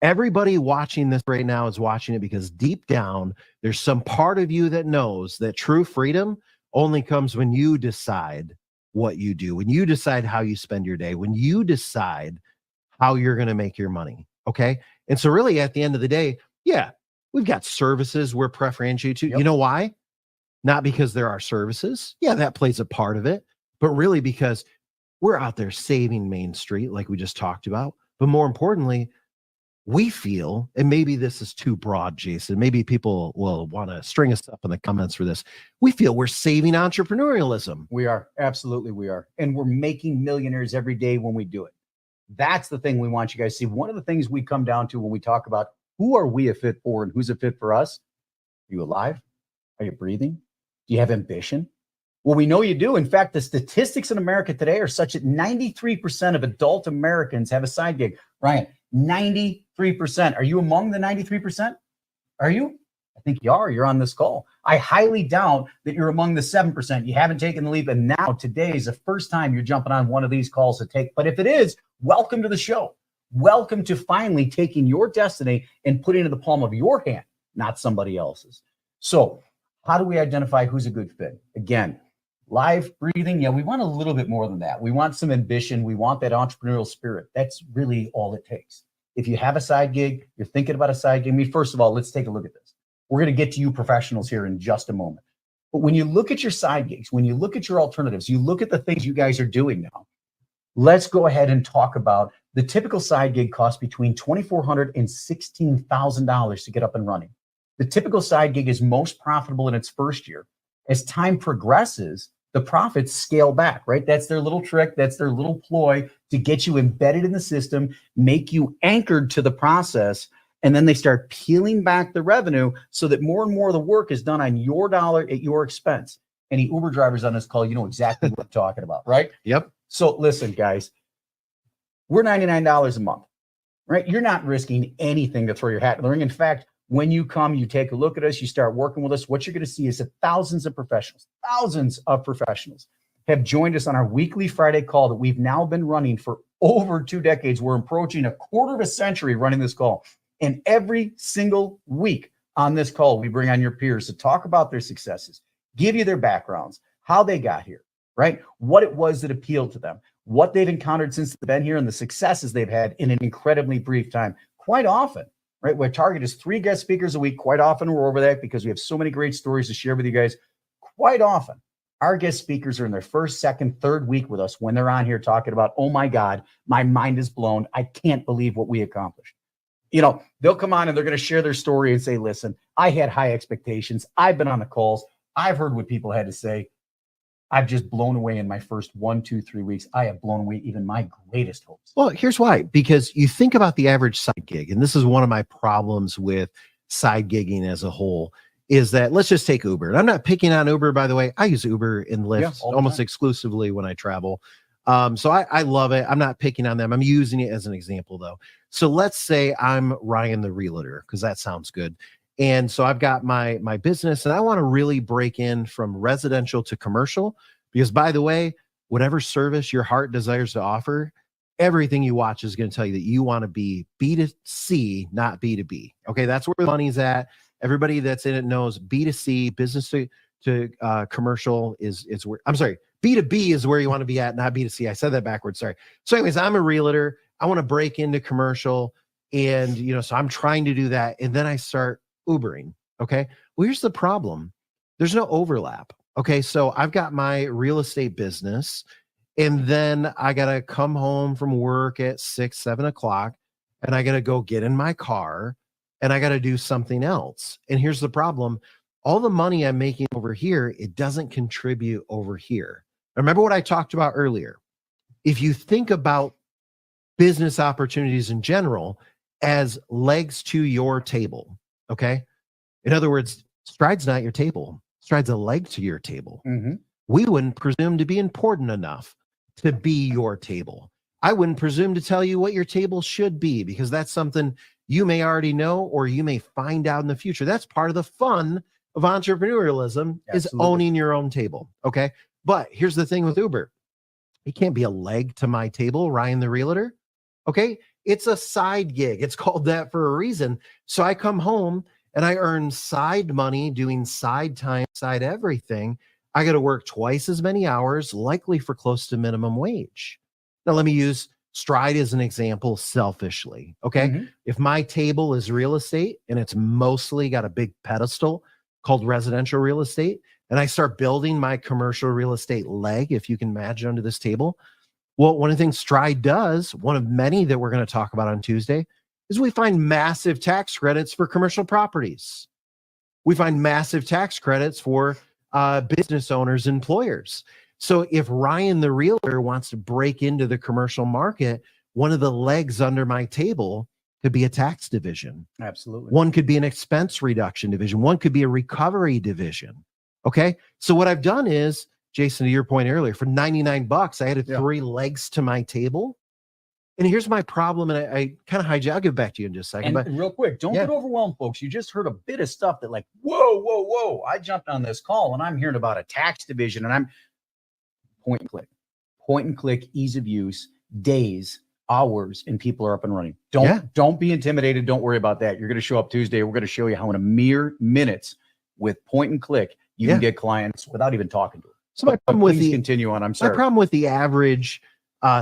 Everybody watching this right now is watching it because deep down, there's some part of you that knows that true freedom only comes when you decide what you do, when you decide how you spend your day, when you decide how you're going to make your money. Okay. And so really at the end of the day, yeah, we've got services we're preferentiated to. You know why? Not because there are services. Yeah, that plays a part of it, but really because we're out there saving Main Street, like we just talked about. But more importantly, we feel, and maybe this is too broad, Jason, maybe people will want to string us up in the comments for this. We feel we're saving entrepreneurialism. We are. Absolutely, we are. And we're making millionaires every day when we do it. That's the thing we want you guys to see. One of the things we come down to when we talk about who are we a fit for and who's a fit for us. Are you alive? Are you breathing? Do you have ambition? Well, we know you do. In fact, the statistics in America today are such that 93% of adult Americans have a side gig. Ryan, 93%. Are you among the 93%? Are you? I think you are. You're on this call. I highly doubt that you're among the 7%. You haven't taken the leap. And now today is the first time you're jumping on one of these calls to take. But if it is, welcome to the show. Welcome to finally taking your destiny and putting it in the palm of your hand, not somebody else's. So how do we identify who's a good fit? Again, live breathing. Yeah, we want a little bit more than that. We want some ambition. We want that entrepreneurial spirit. That's really all it takes. If you have a side gig, you're thinking about a side gig. I mean, first of all, let's take a look at this. We're going to get to you professionals here in just a moment. But when you look at your side gigs, when you look at your alternatives, you look at the things you guys are doing now, let's go ahead and talk about the typical side gig costs between $2,400 and $16,000 to get up and running. The typical side gig is most profitable in its first year. As time progresses, the profits scale back, right? That's their little trick. That's their little ploy to get you embedded in the system, make you anchored to the process. And then they start peeling back the revenue so that more and more of the work is done on your dollar at your expense. Any Uber drivers on this call, you know exactly what I'm talking about, right? Yep. So listen, guys, we're $99 a month, right? You're not risking anything to throw your hat in the ring. In fact, when you come, you take a look at us, you start working with us, what you're going to see is that thousands of professionals have joined us on our weekly Friday call that we've now been running for over 2 decades. We're approaching a quarter of a century running this call. And every single week on this call, we bring on your peers to talk about their successes, give you their backgrounds, how they got here, right? What it was that appealed to them, what they've encountered since they've been here, and the successes they've had in an incredibly brief time. Quite often, right? Our target is 3 guest speakers a week. Quite often we're over that because we have so many great stories to share with you guys. Quite often, our guest speakers are in their first, second, third week with us when they're on here talking about, oh my God, my mind is blown. I can't believe what we accomplished. You know, they'll come on and they're going to share their story and say, listen, I had high expectations. I've been on the calls. I've heard what people had to say. I've just blown away in my first 1, 2, 3 weeks. I have blown away even my greatest hopes. Well, here's why. Because you think about the average side gig, and this is one of my problems with side gigging as a whole, is that let's just take Uber. And I'm not picking on Uber, by the way. I use Uber and Lyft almost exclusively when I travel. So I love it. I'm not picking on them. I'm using it as an example, though. So let's say I'm Ryan the Realtor, because that sounds good. And so I've got my business, and I want to really break in from residential to commercial, because, by the way, whatever service your heart desires to offer, everything you watch is going to tell you that you want to be B2C, not B2B. Okay, that's where the money's at. Everybody that's in it knows B2C, business to commercial is where, I'm sorry, B2B is where you want to be at, not B2C. I said that backwards. Sorry. So anyways, I'm a realtor. I want to break into commercial, and, you know, so I'm trying to do that. And then I start Ubering. Okay. Well, here's the problem. There's no overlap. Okay. So I've got my real estate business, and then I got to come home from work at 6, 7 o'clock, and I got to go get in my car, and I got to do something else. And here's the problem. All the money I'm making over here, it doesn't contribute over here. Remember what I talked about earlier. If you think about business opportunities in general as legs to your table, okay? In other words, Stride's not your table. Stride's a leg to your table. Mm-hmm. We wouldn't presume to be important enough to be your table. I wouldn't presume to tell you what your table should be, because that's something you may already know, or you may find out in the future. That's part of the fun of entrepreneurialism. Absolutely. Is owning your own table. Okay. But here's the thing with Uber. It can't be a leg to my table, Ryan the Realtor. Okay. It's a side gig. It's called that for a reason. So I come home and I earn side money doing side time, side everything. I got to work twice as many hours, likely for close to minimum wage. Now, let me use Stride as an example selfishly. Okay. Mm-hmm. If my table is real estate and it's mostly got a big pedestal called residential real estate, and I start building my commercial real estate leg, if you can imagine, under this table. Well, one of the things Stride does, one of many that we're going to talk about on Tuesday, is we find massive tax credits for commercial properties. We find massive tax credits for business owners, employers. So if Ryan the Realtor wants to break into the commercial market, one of the legs under my table could be a tax division. Absolutely. One could be an expense reduction division. One could be a recovery division. Okay. So what I've done is, Jason, to your point earlier, for $99, I added 3 legs to my table. And here's my problem. And I kind of hijack. I'll get back to you in just a second. And but real quick, don't get overwhelmed, folks. You just heard a bit of stuff that, like, whoa. I jumped on this call and I'm hearing about a tax division, and I'm point and click, ease of use, days, hours, and people are up and running. Don't be intimidated. Don't worry about that. You're going to show up Tuesday. We're going to show you how in a mere minutes with point and click, you can get clients without even talking to them. So my problem with continue on. I'm sorry. My problem with the average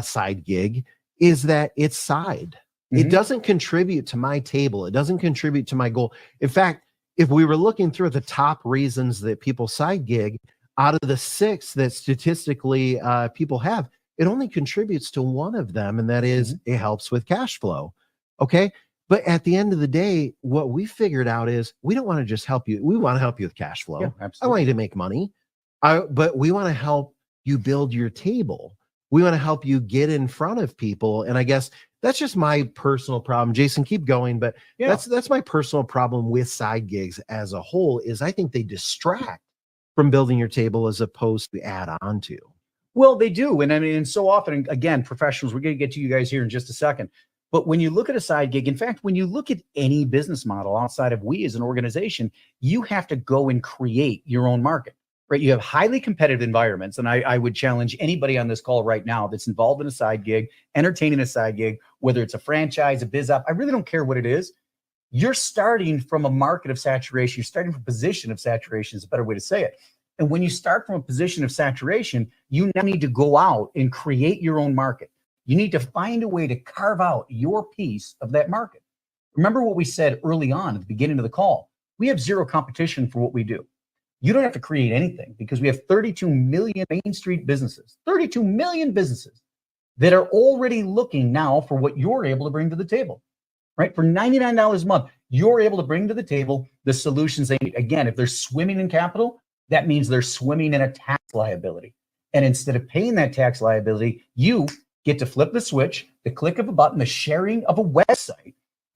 side gig is that it's side. Mm-hmm. It doesn't contribute to my table. It doesn't contribute to my goal. In fact, if we were looking through the top reasons that people side gig, out of the 6 that statistically people have, it only contributes to one of them, and that is it helps with cash flow. Okay. But at the end of the day, what we figured out is we don't want to just help you. We want to help you with cash flow. Yeah, I want you to make money, but we want to help you build your table. We want to help you get in front of people. And I guess that's just my personal problem. Jason, keep going, but Yeah. that's my personal problem with side gigs as a whole is I think they distract from building your table as opposed to add on to. Well, they do. And I mean, and so often, and again, professionals, we're going to get to you guys here in just a second. But when you look at a side gig, in fact, when you look at any business model outside of we as an organization, you have to go and create your own market, right? You have highly competitive environments. And I would challenge anybody on this call right now that's involved in a side gig, entertaining a side gig, whether it's a franchise, a biz op, I really don't care what it is. You're starting from a market of saturation. You're starting from a position of saturation is a better way to say it. And when you start from a position of saturation, you now need to go out and create your own market. You need to find a way to carve out your piece of that market. Remember what we said early on at the beginning of the call. We have zero competition for what we do. You don't have to create anything because we have 32 million Main Street businesses, 32 million businesses that are already looking now for what you're able to bring to the table, right? For $99 a month, you're able to bring to the table the solutions they need. Again, if they're swimming in capital, that means they're swimming in a tax liability. And instead of paying that tax liability, you get to flip the switch, the click of a button, the sharing of a website.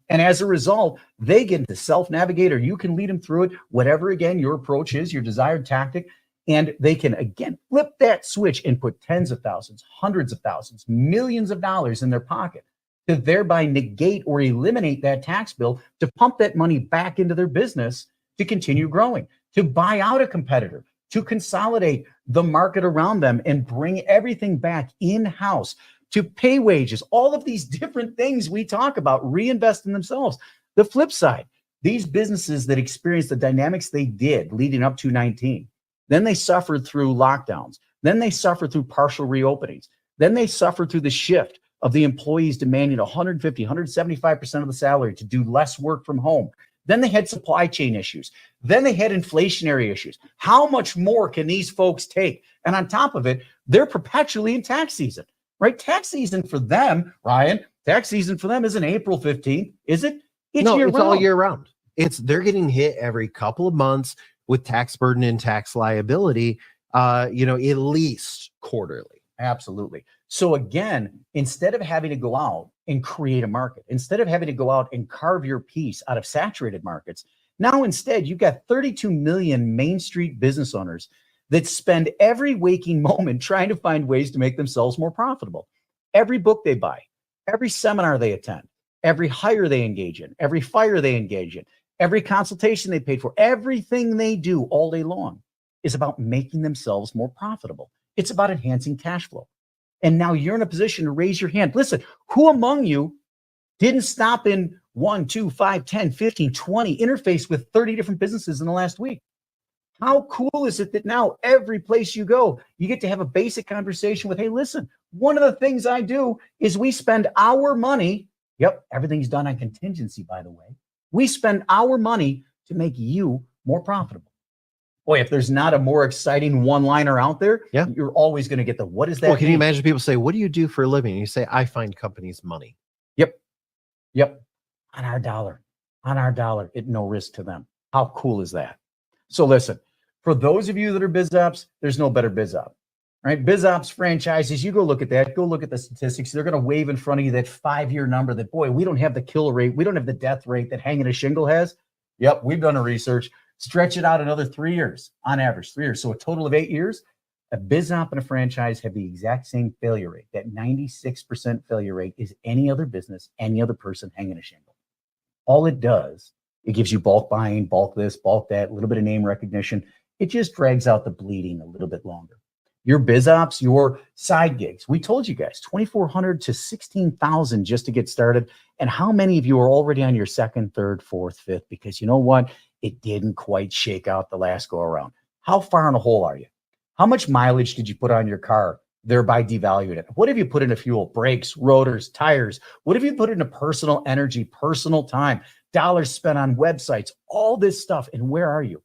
And as a result, they get to self-navigate, or you can lead them through it, whatever, again, your approach is, your desired tactic. And they can, again, flip that switch and put tens of thousands, hundreds of thousands, millions of dollars in their pocket to thereby negate or eliminate that tax bill, to pump that money back into their business to continue growing, to buy out a competitor, to consolidate the market around them and bring everything back in-house, to pay wages, all of these different things we talk about, reinvest in themselves. The flip side, these businesses that experienced the dynamics they did leading up to 19, then they suffered through lockdowns, then they suffered through partial reopenings, then they suffered through the shift of the employees demanding 150, 175% of the salary to do less work from home. Then they had supply chain issues. Then they had inflationary issues. How much more can these folks take? And on top of it, they're perpetually in tax season, right? Tax season for them, Ryan, tax season for them isn't April 15th, is it? It's all year round. They're getting hit every couple of months with tax burden and tax liability, at least quarterly. Absolutely. So again, instead of having to go out and create a market, instead of having to go out and carve your piece out of saturated markets, now instead you've got 32 million Main Street business owners that spend every waking moment trying to find ways to make themselves more profitable. Every book they buy, every seminar they attend, every hire they engage in, every fire they engage in, every consultation they paid for, everything they do all day long is about making themselves more profitable. It's about enhancing cash flow. And now you're in a position to raise your hand. Listen, who among you didn't stop in 1, 2, 5, 10, 15, 20, interface with 30 different businesses in the last week? How cool is it that now every place you go, you get to have a basic conversation with, hey, listen, one of the things I do is we spend our money. Yep, everything's done on contingency, by the way. We spend our money to make you more profitable. Boy, if there's not a more exciting one-liner out there, yeah, you're always going to get the, what is that? Well, can you imagine people say, what do you do for a living? And you say, I find companies money. Yep. On our dollar, at no risk to them. How cool is that? So listen, for those of you that are biz ops, there's no better biz op, right? Biz ops franchises, you go look at that, go look at the statistics. They're going to wave in front of you that 5-year number that, boy, we don't have the kill rate. We don't have the death rate that Hanging a Shingle has. Yep, we've done a research. Stretch it out another 3 years, on average, 3 years. So a total of 8 years, a biz op and a franchise have the exact same failure rate. That 96% failure rate is any other business, any other person hanging a shingle. All it does, it gives you bulk buying, bulk this, bulk that, a little bit of name recognition. It just drags out the bleeding a little bit longer. Your biz ops, your side gigs, we told you guys, 2,400 to 16,000 just to get started. And how many of you are already on your second, third, fourth, fifth? Because you know what? It didn't quite shake out the last go around. How far in a hole are you? How much mileage did you put on your car, thereby devaluing it? What have you put into fuel, brakes, rotors, tires? What have you put into personal energy, personal time, dollars spent on websites, all this stuff? And where are you?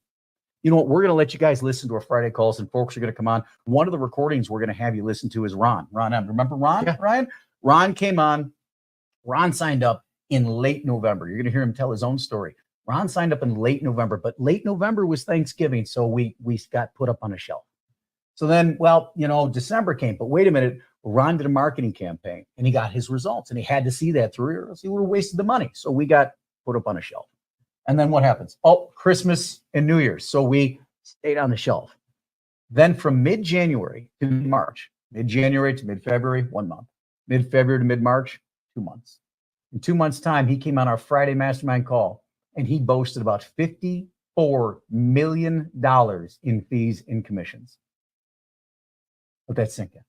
You know what? We're going to let you guys listen to our Friday calls, and folks are going to come on. One of the recordings we're going to have you listen to is Ron. Remember Ron? Yeah. Ryan? Ron came on. Ron signed up in late November. You're going to hear him tell his own story. Ron signed up in late November, but late November was Thanksgiving, so we got put up on a shelf. So then, December came, but wait a minute, Ron did a marketing campaign and he got his results and he had to see that through, or else he would have wasted the money. So we got put up on a shelf. And then what happens? Oh, Christmas and New Year's. So we stayed on the shelf. Then from mid-January to March, mid-January to mid-February, 1 month, mid-February to mid-March, 2 months. In 2 months' time, he came on our Friday mastermind call and he boasted about $54 million in fees and commissions. Let that sink in.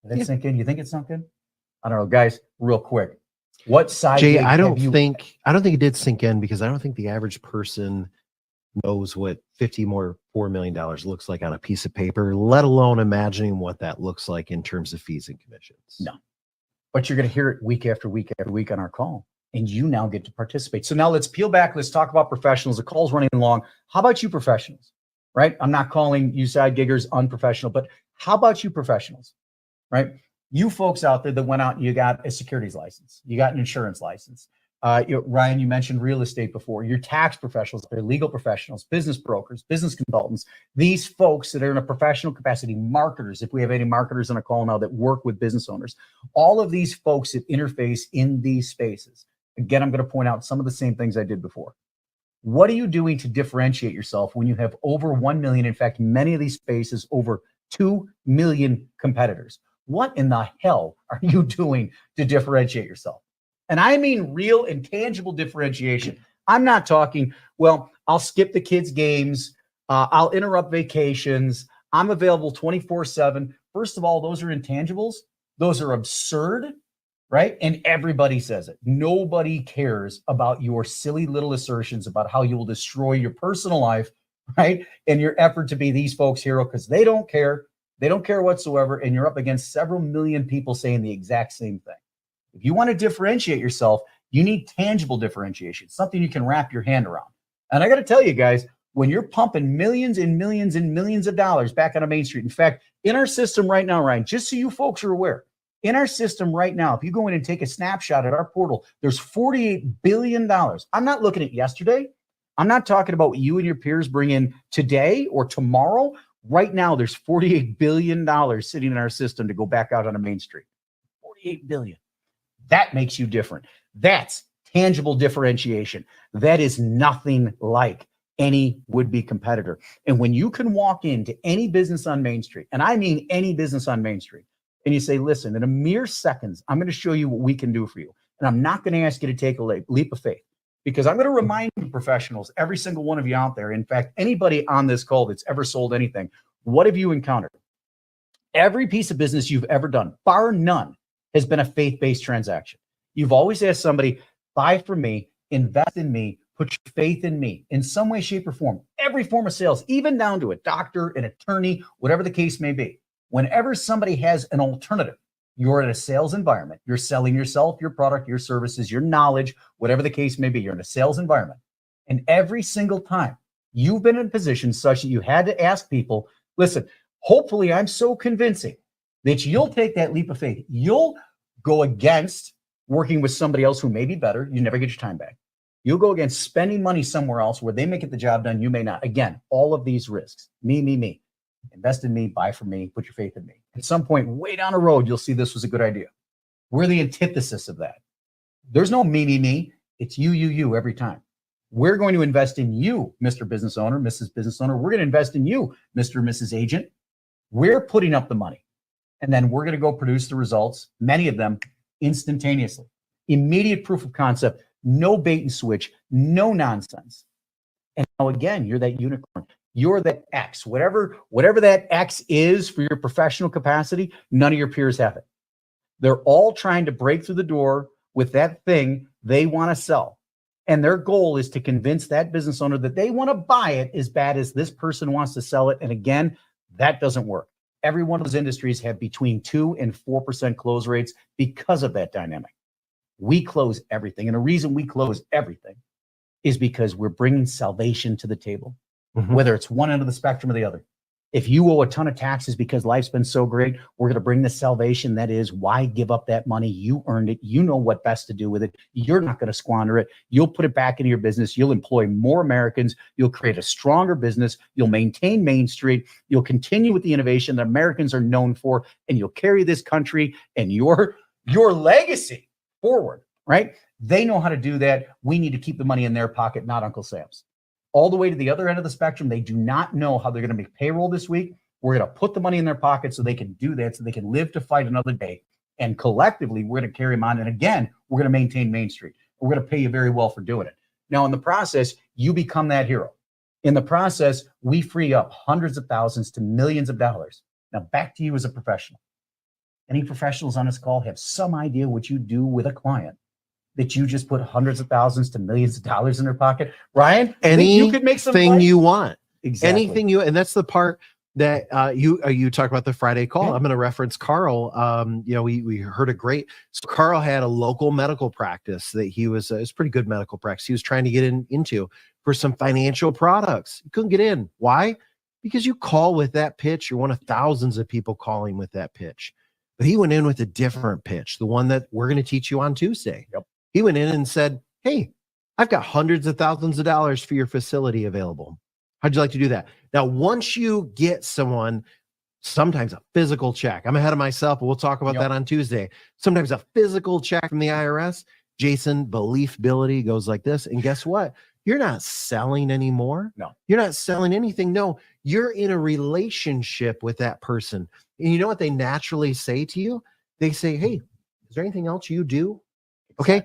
Let that sink in. You think it sunk in? I don't know, guys, real quick. What side Jay, gig I don't have you- think it did sink in, because I don't think the average person knows what $4 million looks like on a piece of paper, let alone imagining what that looks like in terms of fees and commissions. No. But you're going to hear it week after week after week on our call, and you now get to participate. So now let's peel back. Let's talk about professionals. The call's running long. How about you professionals, right? I'm not calling you side giggers unprofessional, but how about you professionals, right? You folks out there that went out and you got a securities license, you got an insurance license. Ryan, you mentioned real estate before. Your tax professionals, they're legal professionals, business brokers, business consultants. These folks that are in a professional capacity, marketers, if we have any marketers on a call now that work with business owners, all of these folks that interface in these spaces. Again, I'm going to point out some of the same things I did before. What are you doing to differentiate yourself when you have over 1 million, in fact, many of these spaces, over 2 million competitors? What in the hell are you doing to differentiate yourself? And I mean real and tangible differentiation. I'm not talking, well, I'll skip the kids' games. I'll interrupt vacations. I'm available 24/7. First of all, those are intangibles. Those are absurd, right? And everybody says it. Nobody cares about your silly little assertions about how you will destroy your personal life, right? And your effort to be these folks' hero, because they don't care. They don't care whatsoever. And you're up against several million people saying the exact same thing. If you want to differentiate yourself, you need tangible differentiation, something you can wrap your hand around. And I got to tell you guys, when you're pumping millions and millions and millions of dollars back on a Main Street, in fact, in our system right now, Ryan, just so you folks are aware, in our system right now, if you go in and take a snapshot at our portal, there's $48 billion. I'm not looking at yesterday. I'm not talking about what you and your peers bring in today or tomorrow. Right now, there's $48 billion sitting in our system to go back out on a Main Street. $48 billion. That makes you different. That's tangible differentiation. That is nothing like any would-be competitor. And when you can walk into any business on Main Street, and I mean any business on Main Street, and you say, listen, in a mere seconds, I'm going to show you what we can do for you. And I'm not going to ask you to take a leap of faith, because I'm going to remind you professionals, every single one of you out there, in fact, anybody on this call that's ever sold anything, what have you encountered? Every piece of business you've ever done, bar none, has been a faith-based transaction. You've always asked somebody, buy from me, invest in me, put your faith in me in some way, shape, or form. Every form of sales, even down to a doctor, an attorney, whatever the case may be. Whenever somebody has an alternative, you're in a sales environment. You're selling yourself, your product, your services, your knowledge, whatever the case may be. You're in a sales environment. And every single time you've been in a position such that you had to ask people, listen, hopefully I'm so convincing that you'll take that leap of faith. You'll go against working with somebody else who may be better. You never get your time back. You'll go against spending money somewhere else where they may get the job done. You may not. Again, all of these risks. Me. Invest in me, buy from me, put your faith in me. At some point, way down the road, you'll see this was a good idea. We're the antithesis of that. There's no me. It's you every time. We're going to invest in you, Mr. Business Owner, Mrs. Business Owner. We're going to invest in you, Mr. and Mrs. Agent. We're putting up the money. And then we're going to go produce the results, many of them instantaneously. Immediate proof of concept, no bait and switch, no nonsense. And now again, you're that unicorn. You're that X. Whatever that X is for your professional capacity, none of your peers have it. They're all trying to break through the door with that thing they want to sell. And their goal is to convince that business owner that they want to buy it as bad as this person wants to sell it. And again, that doesn't work. Every one of those industries have between 2 and 4% close rates because of that dynamic. We close everything. And the reason we close everything is because we're bringing salvation to the table, whether it's one end of the spectrum or the other. If you owe a ton of taxes because life's been so great, we're going to bring the salvation. That is, why give up that money? You earned it. You know what best to do with it. You're not going to squander it. You'll put it back into your business. You'll employ more Americans. You'll create a stronger business. You'll maintain Main Street. You'll continue with the innovation that Americans are known for, and you'll carry this country and your legacy forward, right? They know how to do that. We need to keep the money in their pocket, not Uncle Sam's. All the way to the other end of the spectrum, they do not know how they're going to make payroll this week. We're going to put the money in their pocket so they can do that, so they can live to fight another day. And collectively, we're going to carry them on. And again, we're going to maintain Main Street. We're going to pay you very well for doing it. Now, in the process, you become that hero. In the process, we free up hundreds of thousands to millions of dollars. Now, back to you as a professional. Any professionals on this call have some idea what you do with a client that you just put hundreds of thousands to millions of dollars in their pocket? Ryan, you could make some anything you want. Exactly. Anything you, and that's the part that you talk about the Friday call. Yeah. I'm going to reference Carl. We heard a great. So Carl had a local medical practice that he was. It's pretty good medical practice. He was trying to get into for some financial products. He couldn't get in. Why? Because you call with that pitch. You're one of thousands of people calling with that pitch. But he went in with a different pitch, the one that we're going to teach you on Tuesday. Yep. He went in and said, "Hey, I've got hundreds of thousands of dollars for your facility available. How'd you like to do that?" Now, once you get someone, sometimes a physical check, I'm ahead of myself, but we'll talk about that on Tuesday. Sometimes a physical check from the IRS, Jason, beliefability goes like this. And guess what? You're not selling anymore. No. You're not selling anything. No, you're in a relationship with that person. And you know what they naturally say to you? They say, "Hey, is there anything else you do?" Okay.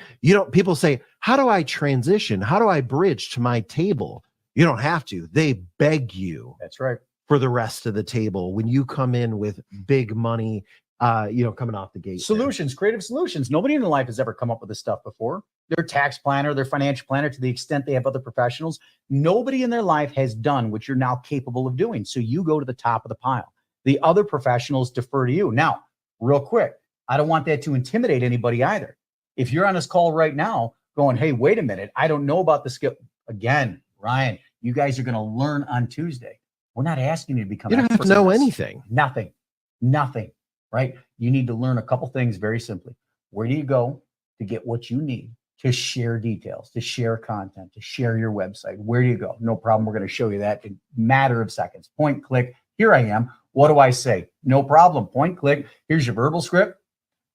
People say, "How do I transition? How do I bridge to my table?" You don't have to. They beg you. That's right. For the rest of the table when you come in with big money, coming off the gate. Solutions, creative solutions. Nobody in their life has ever come up with this stuff before. Their tax planner, their financial planner, to the extent they have other professionals, nobody in their life has done what you're now capable of doing. So you go to the top of the pile. The other professionals defer to you. Now, real quick, I don't want that to intimidate anybody either. If you're on this call right now going, "Hey, wait a minute, I don't know about the skill." Again, Ryan, you guys are going to learn on Tuesday. We're not asking you to become. You don't have to know anything. Nothing, right? You need to learn a couple things very simply. Where do you go to get what you need to share details, to share content, to share your website? Where do you go? No problem. We're going to show you that in a matter of seconds. Point, click. Here I am. What do I say? No problem. Point, click. Here's your verbal script.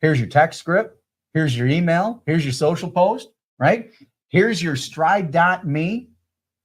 Here's your text script. Here's your email. Here's your social post, right? Here's your stride.me.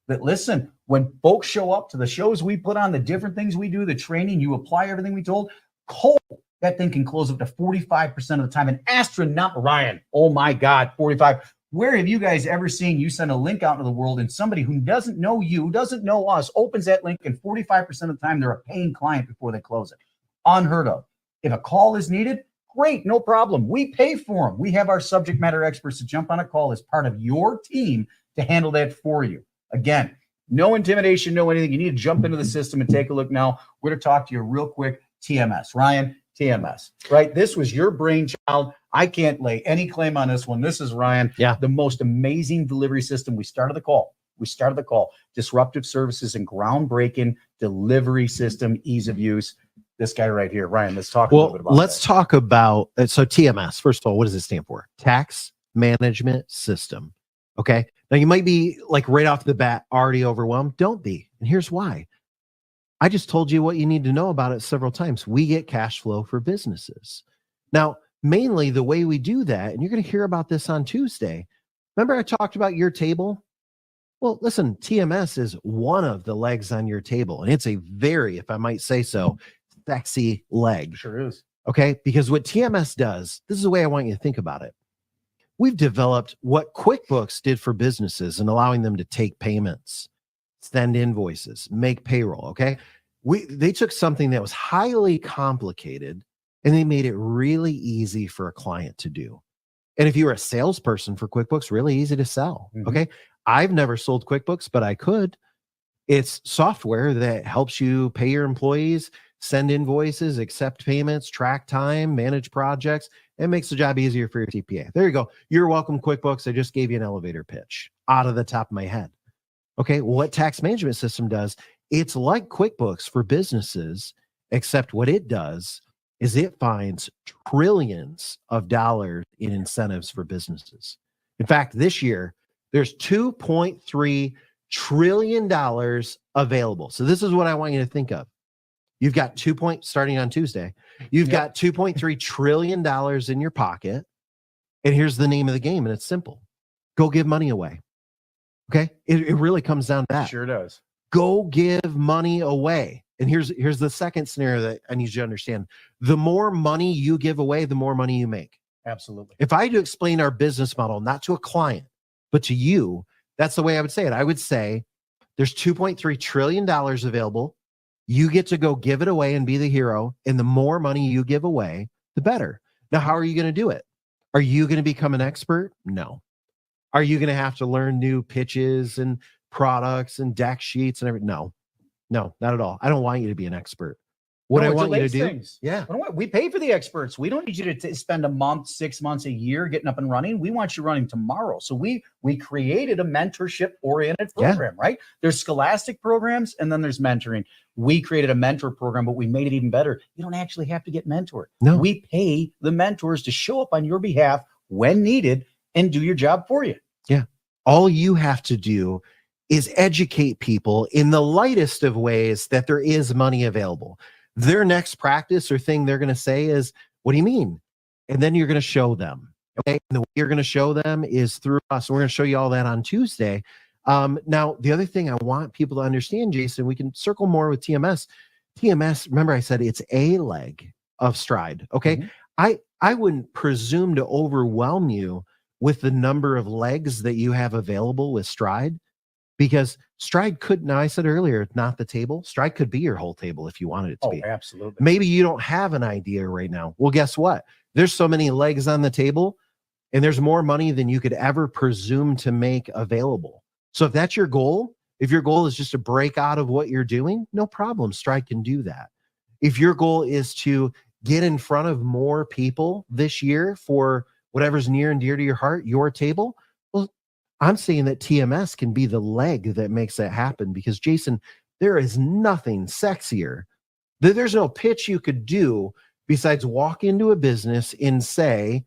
But listen, when folks show up to the shows we put on, the different things we do, the training, you apply everything we told, cold, that thing can close up to 45% of the time. An astronaut, Ryan, oh my God, 45. Where have you guys ever seen you send a link out into the world and somebody who doesn't know you, doesn't know us, opens that link and 45% of the time they're a paying client before they close it? Unheard of. If a call is needed, great, no problem. We pay for them. We have our subject matter experts to jump on a call as part of your team to handle that for you. Again, no intimidation, no anything. You need to jump into the system and take a look now. We're going to talk to you real quick. TMS. Ryan, TMS, right? This was your brainchild. I can't lay any claim on this one. This is Ryan. Yeah. The most amazing delivery system. We started the call. Disruptive services and groundbreaking delivery system, ease of use. This guy right here, Ryan, let's talk a little bit about let's talk about, so TMS, first of all, what does it stand for? Tax Management System. Okay. Now you might be like right off the bat already overwhelmed. Don't be. And here's why. I just told you what you need to know about it several times. We get cash flow for businesses. Now, mainly the way we do that, and you're going to hear about this on Tuesday. Remember I talked about your table? Well, listen, TMS is one of the legs on your table. And it's a very, if I might say so, sexy leg. Sure is. Okay. Because what TMS does, this is the way I want you to think about it. We've developed what QuickBooks did for businesses and allowing them to take payments, send invoices, make payroll. Okay. They took something that was highly complicated and they made it really easy for a client to do. And if you were a salesperson for QuickBooks, really easy to sell. Mhm. Okay. I've never sold QuickBooks, but I could. It's software that helps you pay your employees, send invoices, accept payments, track time, manage projects, and makes the job easier for your TPA. There you go. You're welcome, QuickBooks. I just gave you an elevator pitch out of the top of my head. Okay, well, what tax management system does, It's like QuickBooks for businesses, except what it does is it finds trillions of dollars in incentives for businesses. In fact, this year, there's $2.3 trillion available. So this is what I want you to think of. You've got starting on Tuesday, you've got $2.3 trillion in your pocket. And here's the name of the game. And it's simple. Go give money away. Okay. It really comes down to that. Sure does. Go give money away. And here's the second scenario that I need you to understand. The more money you give away, the more money you make. Absolutely. If I had to explain our business model, not to a client, but to you, that's the way I would say it. I would say there's $2.3 trillion available. You get to go give it away and be the hero. And the more money you give away, the better. Now, how are you going to do it? Are you going to become an expert? No. Are you going to have to learn new pitches and products and deck sheets and everything? No, not at all. I don't want you to be an expert. What I want you to do, we pay for the experts. We don't need you to spend a month, 6 months, a year getting up and running. We want you running tomorrow. So we created a mentorship oriented program, right? There's scholastic programs and then there's mentoring. We created a mentor program, but we made it even better. You don't actually have to get mentored. No, we pay the mentors to show up on your behalf when needed and do your job for you. Yeah. All you have to do is educate people in the lightest of ways that there is money available. Their next practice or thing they're going to say is, what do you mean? And then you're going to show them. Okay. And the way you're going to show them is through us. We're going to show you all that on Tuesday. Now, the other thing I want people to understand, Jason, we can circle more with TMS. TMS, remember I said it's a leg of Stride. Okay. Mm-hmm. I wouldn't presume to overwhelm you with the number of legs that you have available with Stride. Because Stride could, now I said earlier, it's not the table. Stride could be your whole table if you wanted it to be. Absolutely. Maybe you don't have an idea right now. Well, guess what? There's so many legs on the table and there's more money than you could ever presume to make available. So if that's your goal, if your goal is just to break out of what you're doing, no problem. Stride can do that. If your goal is to get in front of more people this year for whatever's near and dear to your heart, your table, I'm saying that TMS can be the leg that makes that happen because, Jason, there is nothing sexier. There's no pitch you could do besides walk into a business and say,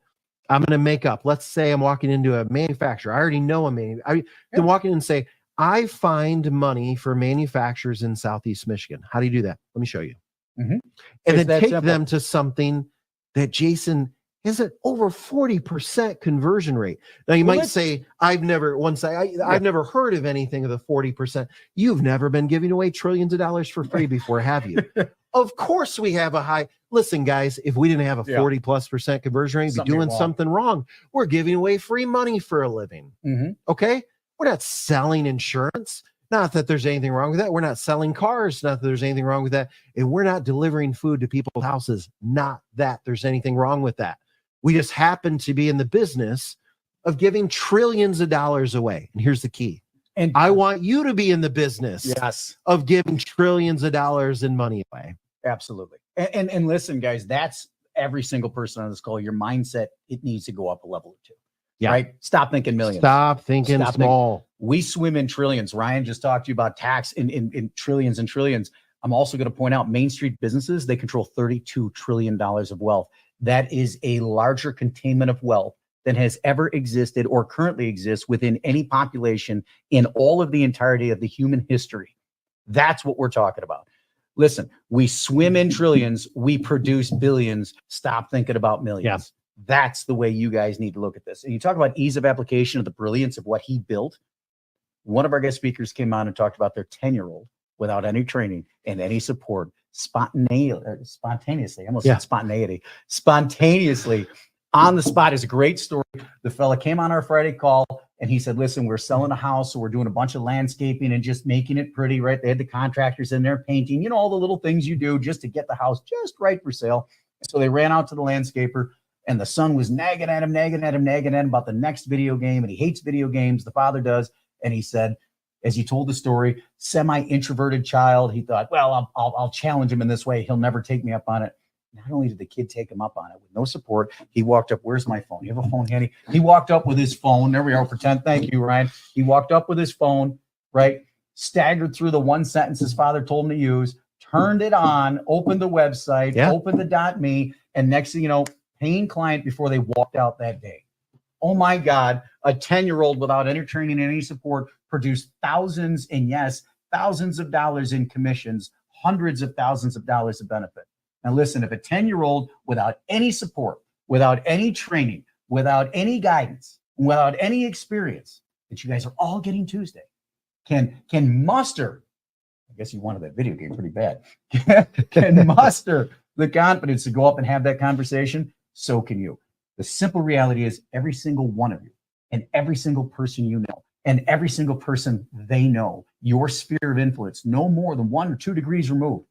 I'm going to make up. Let's say I'm walking into a manufacturer. I already know I can walk in and say, I find money for manufacturers in Southeast Michigan. How do you do that? Let me show you. Mm-hmm. And then take them to something that, Jason, is it over 40% conversion rate? Now you might say, I've never heard of anything of the 40%. You've never been giving away trillions of dollars for free before, have you? Of course we have a high. Listen, guys, if we didn't have a 40+% conversion rate, we'd be doing something wrong. We're giving away free money for a living. Mm-hmm. Okay. We're not selling insurance. Not that there's anything wrong with that. We're not selling cars. Not that there's anything wrong with that. And we're not delivering food to people's houses. Not that there's anything wrong with that. We just happen to be in the business of giving trillions of dollars away. And here's the key. And I want you to be in the business of giving trillions of dollars in money away. Absolutely. And listen, guys, that's every single person on this call. Your mindset, it needs to go up a level or two. Yeah. Right? Stop thinking millions. Stop thinking small. We swim in trillions. Ryan just talked to you about tax in trillions and trillions. I'm also going to point out Main Street businesses, they control $32 trillion of wealth. That is a larger containment of wealth than has ever existed or currently exists within any population in all of the entirety of the human history. That's what we're talking about. Listen, we swim in trillions, we produce billions. Stop thinking about millions. Yeah. That's the way you guys need to look at this. And you talk about ease of application of the brilliance of what he built. One of our guest speakers came on and talked about their 10-year-old without any training and any support. Spontaneously, I almost said spontaneity. Spontaneously on the spot is a great story. The fella came on our Friday call and he said, listen, we're selling a house. So we're doing a bunch of landscaping and just making it pretty, right? They had the contractors in there painting, you know, all the little things you do just to get the house just right for sale. So they ran out to the landscaper and the son was nagging at him about the next video game. And he hates video games. The father does. And he said, as he told the story, semi-introverted child, he thought, well, I'll challenge him in this way. He'll never take me up on it. Not only did the kid take him up on it with no support, he walked up. Where's my phone? You have a phone handy? He walked up with his phone. There we are. Pretend. Thank you, Ryan. He walked up with his phone, right? staggered through the one sentence his father told him to use, turned it on, opened the website, opened the .me, and next thing you know, paying client before they walked out that day. Oh my God, a 10-year-old without any training and any support produced thousands and yes, thousands of dollars in commissions, hundreds of thousands of dollars of benefit. Now listen, if a 10-year-old without any support, without any training, without any guidance, without any experience that you guys are all getting Tuesday can muster, I guess you wanted that video game pretty bad, can muster the confidence to go up and have that conversation, so can you. The simple reality is every single one of you and every single person you know and every single person they know, your sphere of influence, no more than 1 or 2 degrees removed,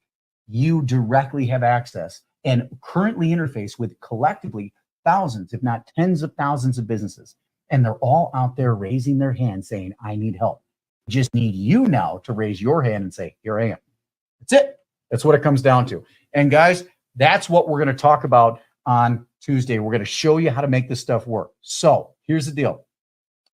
you directly have access and currently interface with collectively thousands, if not tens of thousands of businesses. And they're all out there raising their hand saying, I need help. Just need you now to raise your hand and say, here I am. That's it. That's what it comes down to. And guys, that's what we're going to talk about on Tuesday. We're going to show you how to make this stuff work. So here's the deal.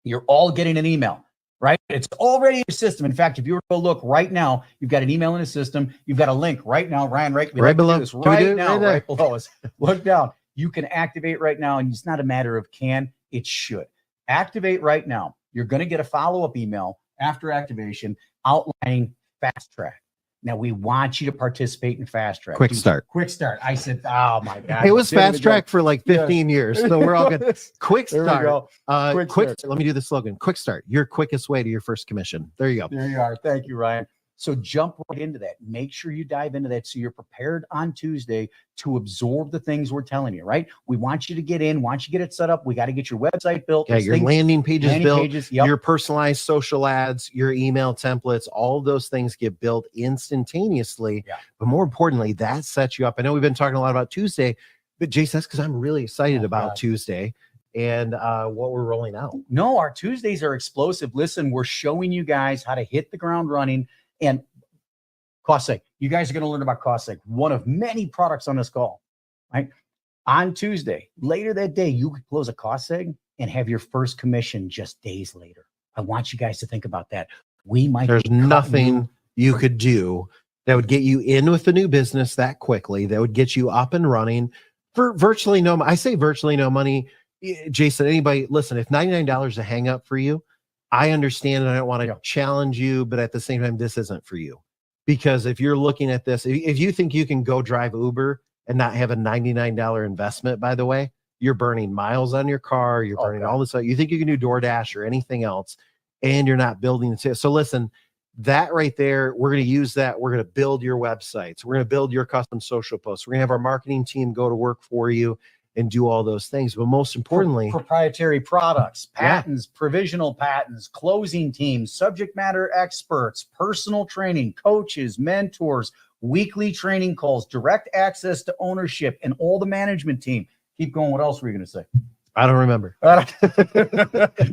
You're all getting an email, right? It's already in your system. In fact, if you were to go look right now, you've got an email in the system. You've got a link right now, Ryan, right below this right now, right right below us. Look down. You can activate right now, and it's not a matter of can, it should. Activate right now. You're going to get a follow-up email after activation outlining Fast Track. Now, we want you to participate in Fast Track. Quick Start. Quick Start. I said, oh my God. It was Fast Track for like 15 years. So we're all good. Quick There we Start. go. Quick Start. Let me do the slogan. Quick Start. Your quickest way to your first commission. There you go. There you are. Thank you, Ryan. So jump right into that. Make sure you dive into that so you're prepared on Tuesday to absorb the things we're telling you, right? We want you to get in, want you to get it set up. We got to get your website built. Yeah, your landing pages built, yep. your personalized social ads, your email templates, all of those things get built instantaneously. Yeah. But more importantly, that sets you up. I know we've been talking a lot about Tuesday, but Jason, that's because I'm really excited about Tuesday and what we're rolling out. No, our Tuesdays are explosive. Listen, we're showing you guys how to hit the ground running. And cost seg, you guys are going to learn about cost seg, one of many products on this call, right? On Tuesday, later that day, you could close a cost seg and have your first commission just days later. I want you guys to think about that. There's nothing you could do that would get you in with the new business that quickly, that would get you up and running for virtually no, I say virtually no money. Jason, anybody, listen, if $99 is a hang up for you, I understand and I don't want to challenge you, but at the same time, this isn't for you. Because if you're looking at this, if you think you can go drive Uber and not have a $99 investment, by the way, you're burning miles on your car, you're burning all this. You think you can do DoorDash or anything else, and you're not building it. So listen, that right there, we're going to use that. We're going to build your websites. We're going to build your custom social posts. We're going to have our marketing team go to work for you and do all those things. But most importantly, proprietary products, patents, provisional patents, closing teams, subject matter experts, personal training, coaches, mentors, weekly training calls, direct access to ownership, and all the management team. Keep going. What else were you going to say? I don't remember. That's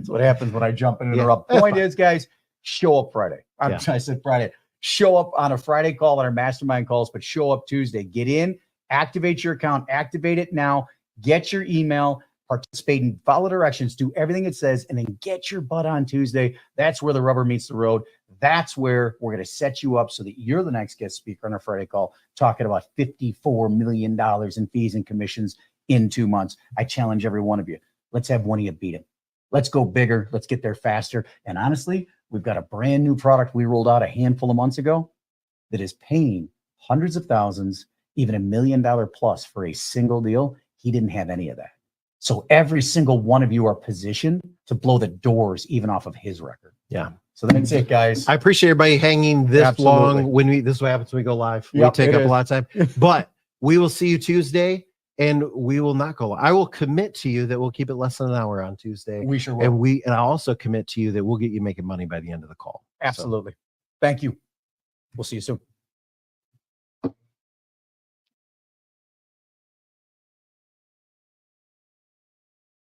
what happens when I jump in and interrupt. Point is, guys, show up Friday. I said Friday. Show up on a Friday call on our mastermind calls, but show up Tuesday. Get in, activate your account, activate it now. Get your email, participate in, follow directions, do everything it says, and then get your butt on Tuesday. That's where the rubber meets the road. That's where we're going to set you up so that you're the next guest speaker on our Friday call, talking about $54 million in fees and commissions in 2 months. I challenge every one of you. Let's have one of you beat it. Let's go bigger. Let's get there faster. And honestly, we've got a brand new product we rolled out a handful of months ago that is paying hundreds of thousands, even $1 million plus for a single deal. He didn't have any of that. So every single one of you are positioned to blow the doors even off of his record. Yeah. So that's it, guys. I appreciate everybody hanging this long when this is what happens when we go live. We take up a lot of time, but we will see you Tuesday and we will not go. I will commit to you that we'll keep it less than an hour on Tuesday. We sure will. And I also commit to you that we'll get you making money by the end of the call. Absolutely. So. Thank you. We'll see you soon.